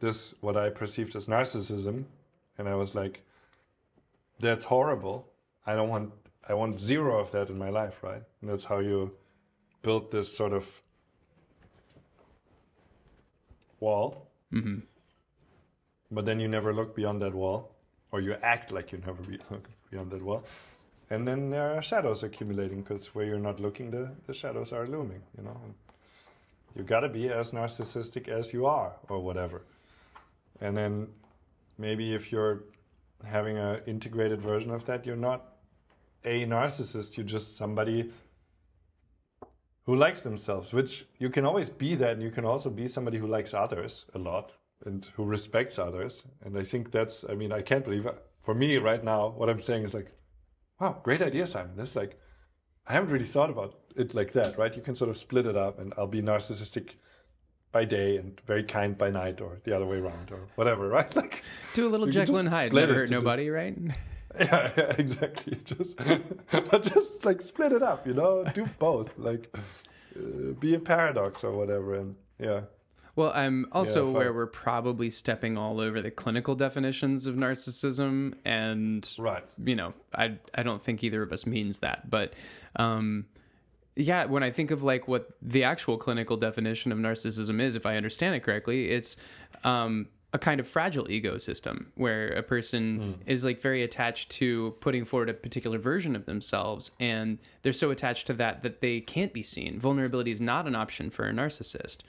this, what I perceived as narcissism. And I was like, that's horrible. I want zero of that in my life, right? And that's how you build this sort of wall, Mm-hmm. but then you never look beyond that wall, or you act like you never look beyond that wall. And then there are shadows accumulating, because where you're not looking, the shadows are looming, you know. And you gotta be as narcissistic as you are, or whatever. And then maybe if you're having an integrated version of that, you're not a narcissist, you're just somebody who likes themselves, which you can always be that, and you can also be somebody who likes others a lot and who respects others. And I think that's, I mean, I can't believe it. For me right now, what I'm saying is like, wow, great idea, Simon. This like, I haven't really thought about it like that, right? You can sort of split it up, and I'll be narcissistic by day and very kind by night, or the other way around, or whatever, right? Like, Do a little Jekyll and Hyde, never hurt nobody, right? Yeah, exactly. But just like split it up, you know, do both, like be a paradox or whatever. And yeah. Well, I'm also aware we're probably stepping all over the clinical definitions of narcissism, and right. You know, I don't think either of us means that, but yeah, when I think of like what the actual clinical definition of narcissism is, if I understand it correctly, it's a kind of fragile ecosystem where a person is like very attached to putting forward a particular version of themselves, and they're so attached to that they can't be seen. Vulnerability is not an option for a narcissist.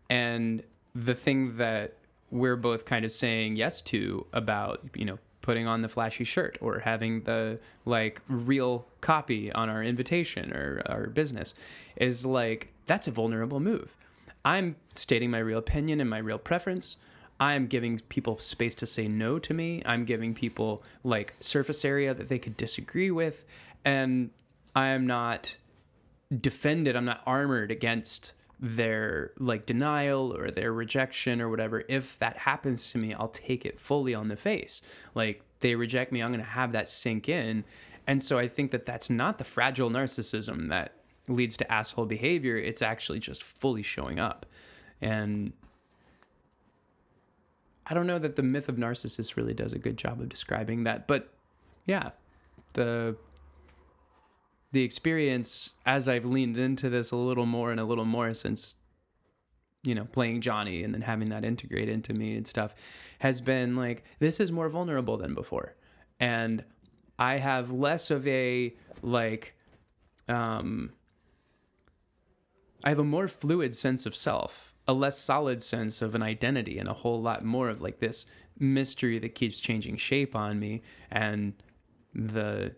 And the thing that we're both kind of saying yes to about, you know, putting on the flashy shirt or having the like real copy on our invitation or our business is like, that's a vulnerable move. I'm stating my real opinion and my real preference. I'm giving people space to say no to me. I'm giving people like surface area that they could disagree with. And I am not defended. I'm not armored against their like denial or their rejection or whatever. If that happens to me, I'll take it fully on the face. Like they reject me, I'm going to have that sink in. And so I think that that's not the fragile narcissism that leads to asshole behavior. It's actually just fully showing up. And I don't know that the myth of Narcissus really does a good job of describing that, but yeah, the experience as I've leaned into this a little more since, you know, playing Johnny and then having that integrate into me and stuff has been like, this is more vulnerable than before. And I have less of a like, I have a more fluid sense of self, a less solid sense of an identity, and a whole lot more of like this mystery that keeps changing shape on me, and the,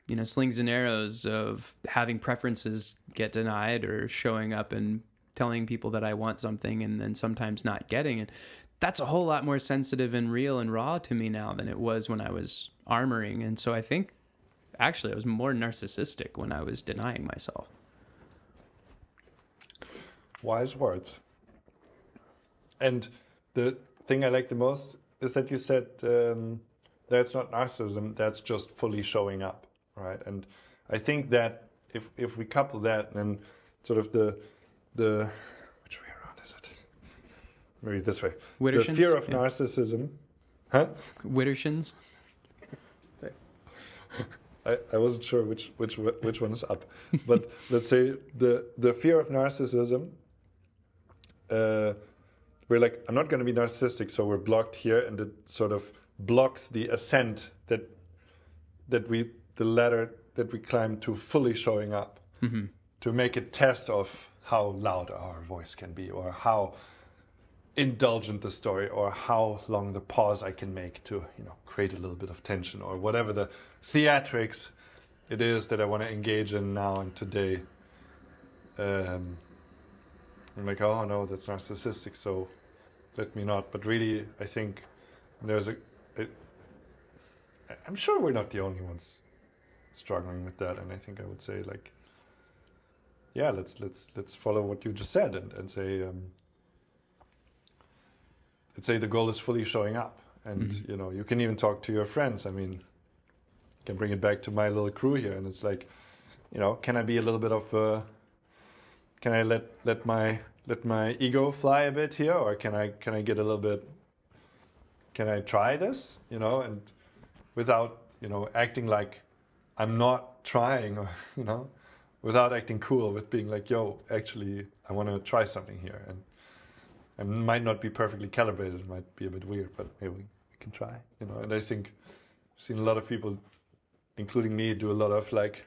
you know, slings and arrows of having preferences get denied or showing up and telling people that I want something and then sometimes not getting it. That's a whole lot more sensitive and real and raw to me now than it was when I was armoring. And so I think actually I was more narcissistic when I was denying myself. Wise words. And the thing I like the most is that you said that's not narcissism, that's just fully showing up, right? And I think that if we couple that, then sort of the which way around is it? Maybe this way. The fear of narcissism. Huh? Widdershins. I wasn't sure which one is up, but let's say the fear of narcissism. We're like, I'm not going to be narcissistic, so we're blocked here, and it sort of blocks the ascent that the ladder that we climb to fully showing up, to make a test of how loud our voice can be, or how indulgent the story, or how long the pause I can make to, you know, create a little bit of tension, or whatever the theatrics it is that I want to engage in now and today. I'm like, oh no, that's narcissistic, so let me not. But really, I think there's I'm sure we're not the only ones struggling with that, and I think I would say like, yeah, let's follow what you just said and say, let's say the goal is fully showing up, and you know, you can even talk to your friends. I mean, you can bring it back to my little crew here, and it's like, you know, can I be a little bit of can I let my ego fly a bit here, or can I get a little bit? Can I try this? You know, and without, you know, acting like I'm not trying, or, you know, without acting cool, with being like, yo, actually, I want to try something here. And It might not be perfectly calibrated. It might be a bit weird, but maybe we can try. And I think I've seen a lot of people, including me, do a lot of like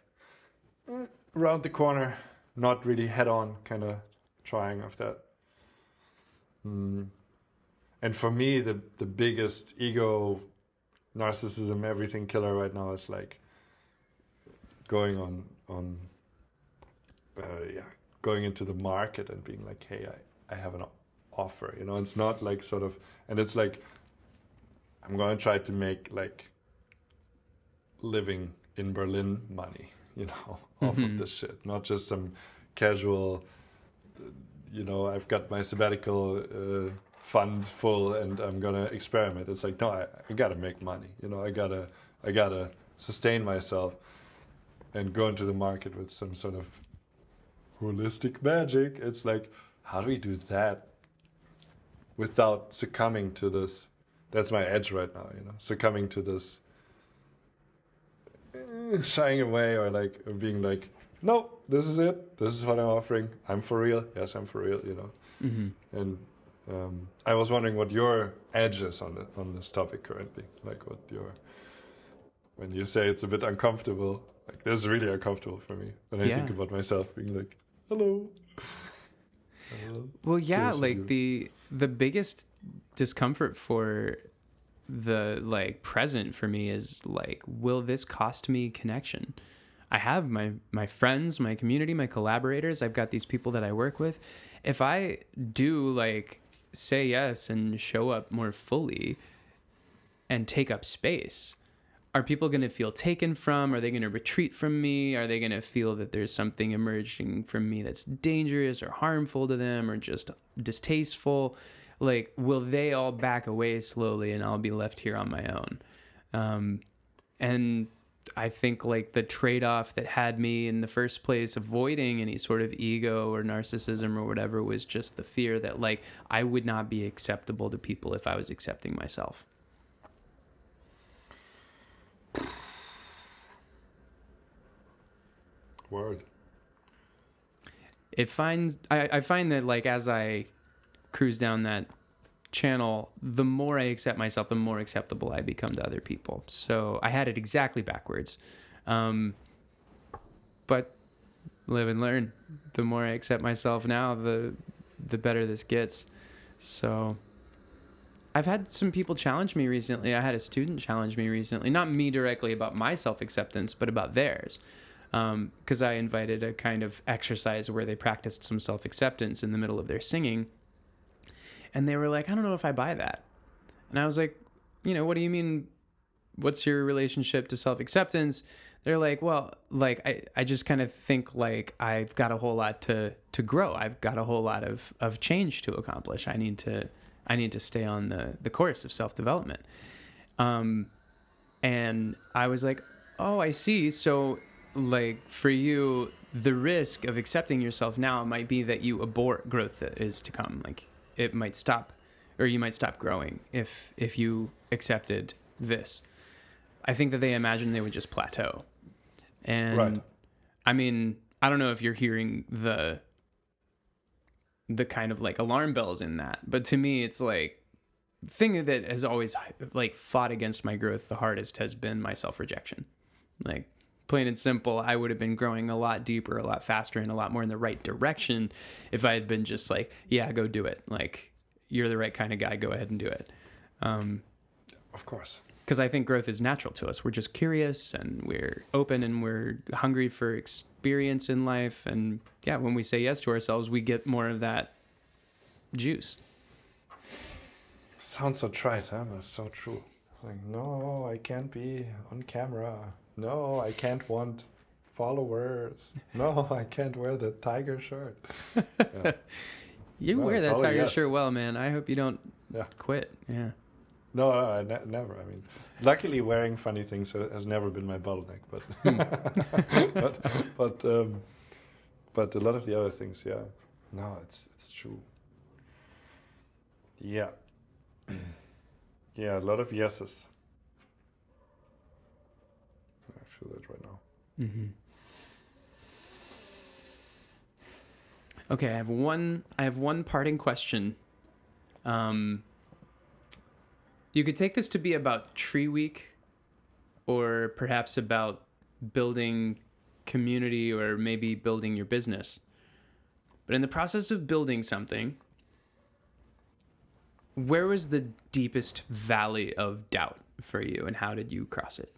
around the corner, not really head on kind of trying of that. And for me, the biggest ego, narcissism, everything killer right now is like going on going into the market and being like, hey, I have an offer. It's not like sort of, and it's like, I'm going to try to make like living in Berlin money, off of this shit, not just some casual, I've got my sabbatical fund full and I'm gonna experiment. It's like, no, I gotta make money. I gotta sustain myself and go into the market with some sort of holistic magic. It's like, how do we do that without succumbing to this? That's my edge right now, succumbing to this shying away or like being like, no, this is it. This is what I'm offering. I'm for real. Yes, I'm for real. And I was wondering what your edge is on this topic currently. Like when you say it's a bit uncomfortable, like this is really uncomfortable for me. When I think about myself being like, hello. Well, yeah, like the biggest discomfort for the like present for me is like, will this cost me connection? I have my friends, my community, my collaborators. I've got these people that I work with. If I do like say yes and show up more fully and take up space, are people going to feel taken from? Are they going to retreat from me? Are they going to feel that there's something emerging from me that's dangerous or harmful to them or just distasteful? Like, will they all back away slowly and I'll be left here on my own? And I think like the trade-off that had me in the first place avoiding any sort of ego or narcissism or whatever was just the fear that like I would not be acceptable to people if I was accepting myself. Word. I find that like as I cruise down that channel, the more I accept myself, the more acceptable I become to other people. So I had it exactly backwards. But live and learn. The more I accept myself now, the better this gets. So I've had some people challenge me recently. I had a student challenge me recently, not me directly about my self-acceptance, but about theirs. Because I invited a kind of exercise where they practiced some self-acceptance in the middle of their singing. And they were like, I don't know if I buy that. And I was like, what do you mean? What's your relationship to self-acceptance? They're like, well, like, I just kind of think like I've got a whole lot to grow. I've got a whole lot of change to accomplish. I need to stay on the course of self-development. And I was like, oh, I see. So like for you, the risk of accepting yourself now might be that you abort growth that is to come. Like it might stop, or you might stop growing if you accepted this. I think that they imagine they would just plateau. And right. I mean, I don't know if you're hearing the kind of like alarm bells in that, but to me, it's like the thing that has always like fought against my growth the hardest has been my self-rejection. Like plain and simple, I would have been growing a lot deeper, a lot faster, and a lot more in the right direction if I had been just like, yeah, go do it. Like, you're the right kind of guy, go ahead and do it. Of course. Because I think growth is natural to us. We're just curious and we're open and we're hungry for experience in life. And yeah, when we say yes to ourselves, we get more of that juice. Sounds so trite, huh? But it's so true. Like, no, I can't be on camera. No, I can't want followers. No, I can't wear the tiger shirt. Yeah. You wear that tiger shirt well, man. I hope you don't quit. Yeah. No, I never. I mean, luckily wearing funny things has never been my bottleneck, but but a lot of the other things, yeah. No, it's true. Yeah. Yeah, a lot of yeses. I feel that right now. Mm-hmm. Okay, I have one parting question You could take this to be about Tree Week, or perhaps about building community, or maybe building your business. But in the process of building something, where was the deepest valley of doubt for you, and how did you cross it?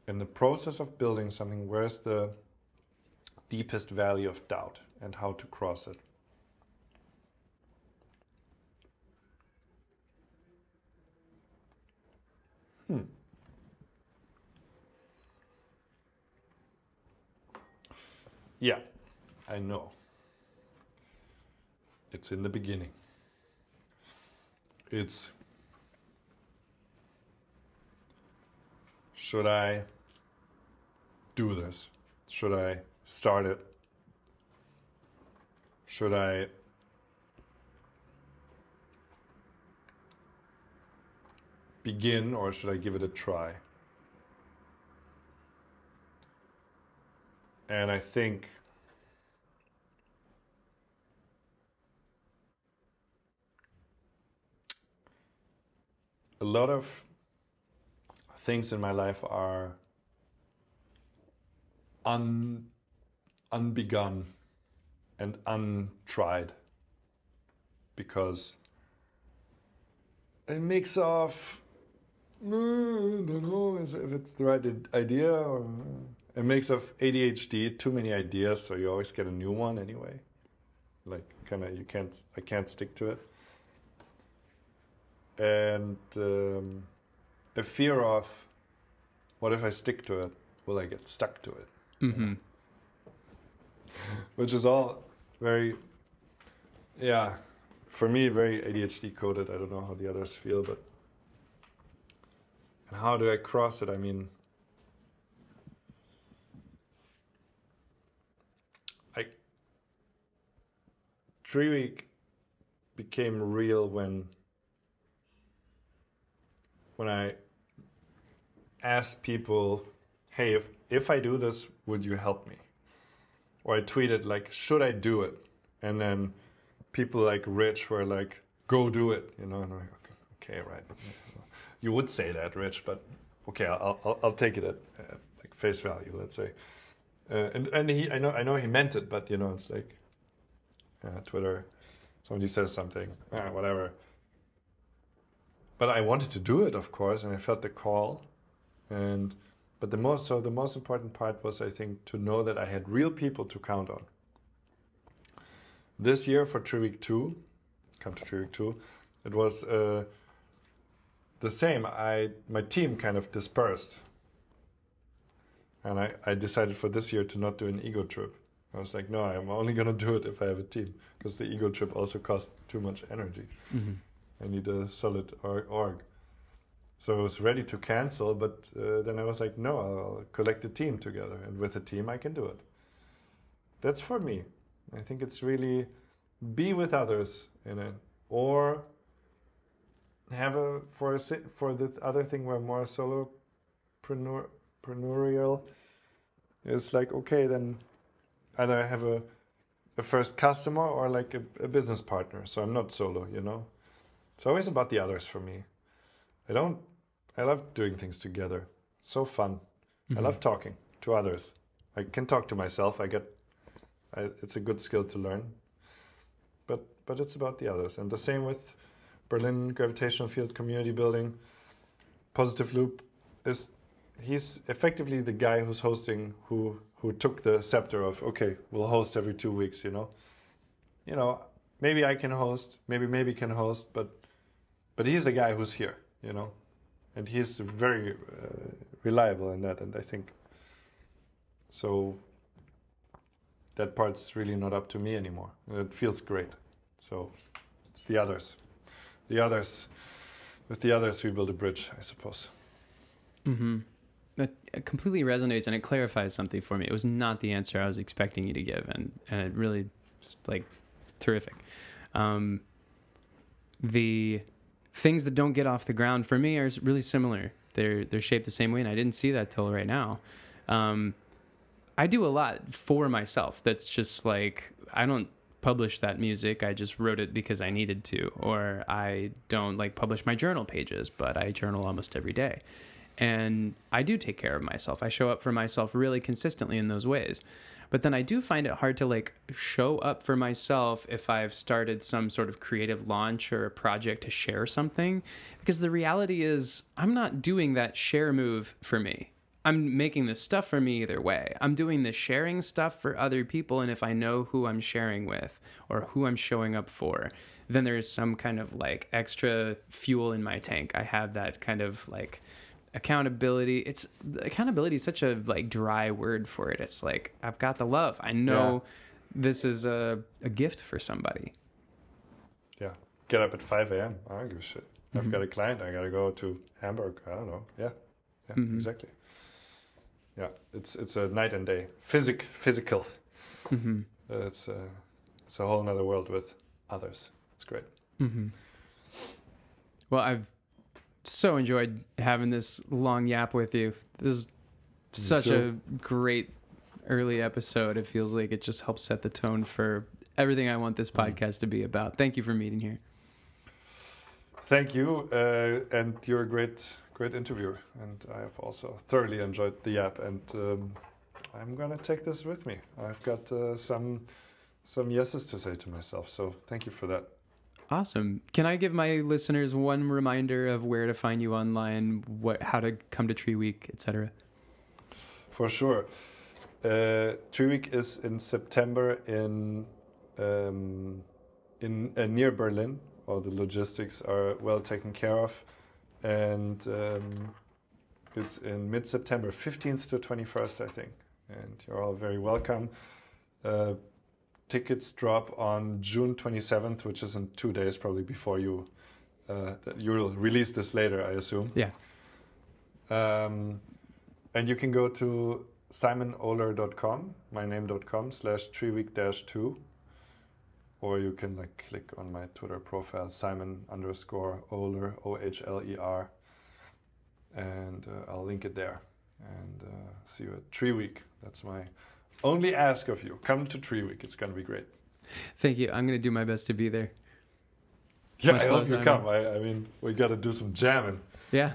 In the process of building something, where's the deepest valley of doubt and how to cross it? Yeah, I know. It's in the beginning. It's, should I do this? Should I start it? Should I begin, or should I give it a try? And I think a lot of things in my life are unbegun and untried, because a mix of, I don't know if it's the right idea, or a mix of ADHD, too many ideas, so you always get a new one anyway. Like, I can't stick to it. And a fear of, what if I stick to it? Will I get stuck to it? Mm-hmm. Which is all very, yeah, for me, very ADHD coded. I don't know how the others feel, but. And how do I cross it? I mean, Tree Week became real when I asked people, hey, if I do this, would you help me? Or I tweeted like, should I do it? And then people like Rich were like, go do it, you know. And I'm like, okay, right. You would say that, Rich, but okay, I'll take it at like face value, let's say. And he, I know he meant it, but you know, it's like Twitter, somebody says something, whatever. But I wanted to do it, of course, and I felt the call. But the most important part was, I think, to know that I had real people to count on. This year for Tree Week 2, come to Tree Week 2, it was the same. My team kind of dispersed. And I decided for this year to not do an ego trip. I was like, no, I'm only going to do it if I have a team, because the ego trip also costs too much energy. Mm-hmm. I need a solid org. So I was ready to cancel, but then I was like, no, I'll collect a team together. And with a team, I can do it. That's for me. I think it's really be with others in it. Or have for the other thing where more solopreneurial is like, okay, then either I have a first customer or like a business partner. So I'm not solo, you know. It's always about the others for me. I love doing things together. So fun. Mm-hmm. I love talking to others. I can talk to myself. It's a good skill to learn. But it's about the others. And the same with Berlin Gravitational Field Community Building. Positive Loop he's effectively the guy who's hosting, who took the scepter of, okay, we'll host every 2 weeks, you know. You know, maybe I can host, maybe can host, but he's the guy who's here, you know. And he's very reliable in that, and I think so that part's really not up to me anymore. It feels great. So it's the others. With the others we build a bridge, I suppose. Mm-hmm. That completely resonates, and it clarifies something for me. It was not the answer I was expecting you to give, and it really was like terrific. The things that don't get off the ground for me are really similar. They're shaped the same way, and I didn't see that till right now. I do a lot for myself. That's just like, I don't publish that music. I just wrote it because I needed to. Or I don't like publish my journal pages, but I journal almost every day. And I do take care of myself. I show up for myself really consistently in those ways. But then I do find it hard to like show up for myself if I've started some sort of creative launch or a project to share something, because the reality is I'm not doing that share move for me. I'm making this stuff for me either way. I'm doing the sharing stuff for other people. And if I know who I'm sharing with or who I'm showing up for, then there's some kind of like extra fuel in my tank. I have that kind of like accountability. Accountability is such a like dry word for it. It's like, I've got the love. I know this is a gift for somebody. Yeah. Get up at 5 a.m. I don't give a shit. I've got a client. I got to go to Hamburg. I don't know. Yeah, exactly. Yeah. It's a night and day. Physical. It's a whole nother world with others. It's great. Well, I've so enjoyed having this long yap with you. This is such a great early episode. It feels like it just helps set the tone for everything I want this podcast to be about. Thank you for meeting here. Thank you. And you're a great interviewer. And I have also thoroughly enjoyed the app. And I'm going to take this with me. I've got some yeses to say to myself. So thank you for that. Awesome. Can I give my listeners one reminder of where to find you online, how to come to Tree Week, etc.? For sure. Tree Week is in September in near Berlin. All the logistics are well taken care of, and it's in mid-September, 15th to 21st, I think. And you're all very welcome. Tickets drop on June 27th, which is in 2 days, probably before you will release this later, I assume. Yeah. And you can go to simonohler.com, myname.com/treeweek-2, or you can like click on my Twitter profile, Simon_Ohler, OHLER, and I'll link it there. And see you at Tree Week. That's my only ask of you. Come to Tree Week. It's going to be great. Thank you. I'm going to do my best to be there. Yeah, I hope you come. I mean, we got to do some jamming. Yeah.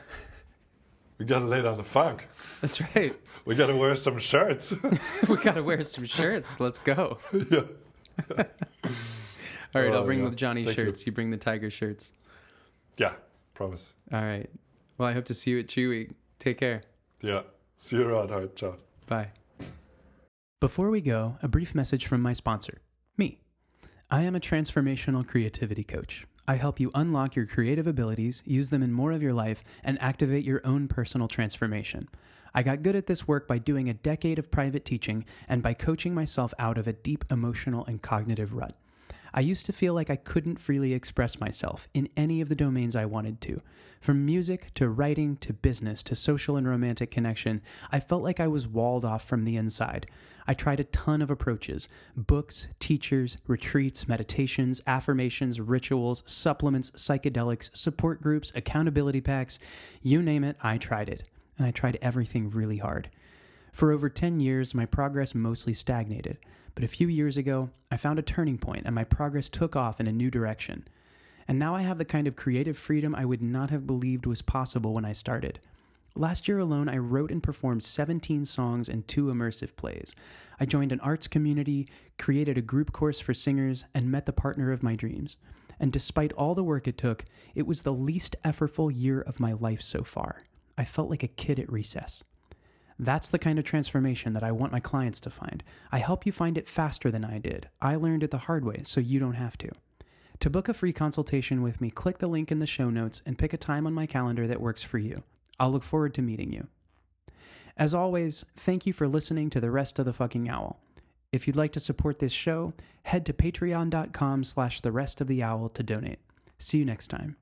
We got to lay down the funk. That's right. We got to wear some shirts. We got to wear some shirts. Let's go. Yeah. All right, I'll bring the Johnny shirts. You bring the Tiger shirts. Yeah, promise. All right. Well, I hope to see you at Tree Week. Take care. Yeah. See you around, Hart. Ciao. Bye. Before we go, a brief message from my sponsor, me. I am a transformational creativity coach. I help you unlock your creative abilities, use them in more of your life, and activate your own personal transformation. I got good at this work by doing a decade of private teaching and by coaching myself out of a deep emotional and cognitive rut. I used to feel like I couldn't freely express myself in any of the domains I wanted to. From music to writing to business to social and romantic connection, I felt like I was walled off from the inside. I tried a ton of approaches: books, teachers, retreats, meditations, affirmations, rituals, supplements, psychedelics, support groups, accountability packs. You name it, I tried it. And I tried everything really hard. For over 10 years, my progress mostly stagnated. But a few years ago, I found a turning point and my progress took off in a new direction. And now I have the kind of creative freedom I would not have believed was possible when I started. Last year alone, I wrote and performed 17 songs and 2 immersive plays. I joined an arts community, created a group course for singers, and met the partner of my dreams. And despite all the work it took, it was the least effortful year of my life so far. I felt like a kid at recess. That's the kind of transformation that I want my clients to find. I help you find it faster than I did. I learned it the hard way, so you don't have to. To book a free consultation with me, click the link in the show notes and pick a time on my calendar that works for you. I'll look forward to meeting you. As always, thank you for listening to The Rest of the Fucking Owl. If you'd like to support this show, head to patreon.com/therestoftheowl to donate. See you next time.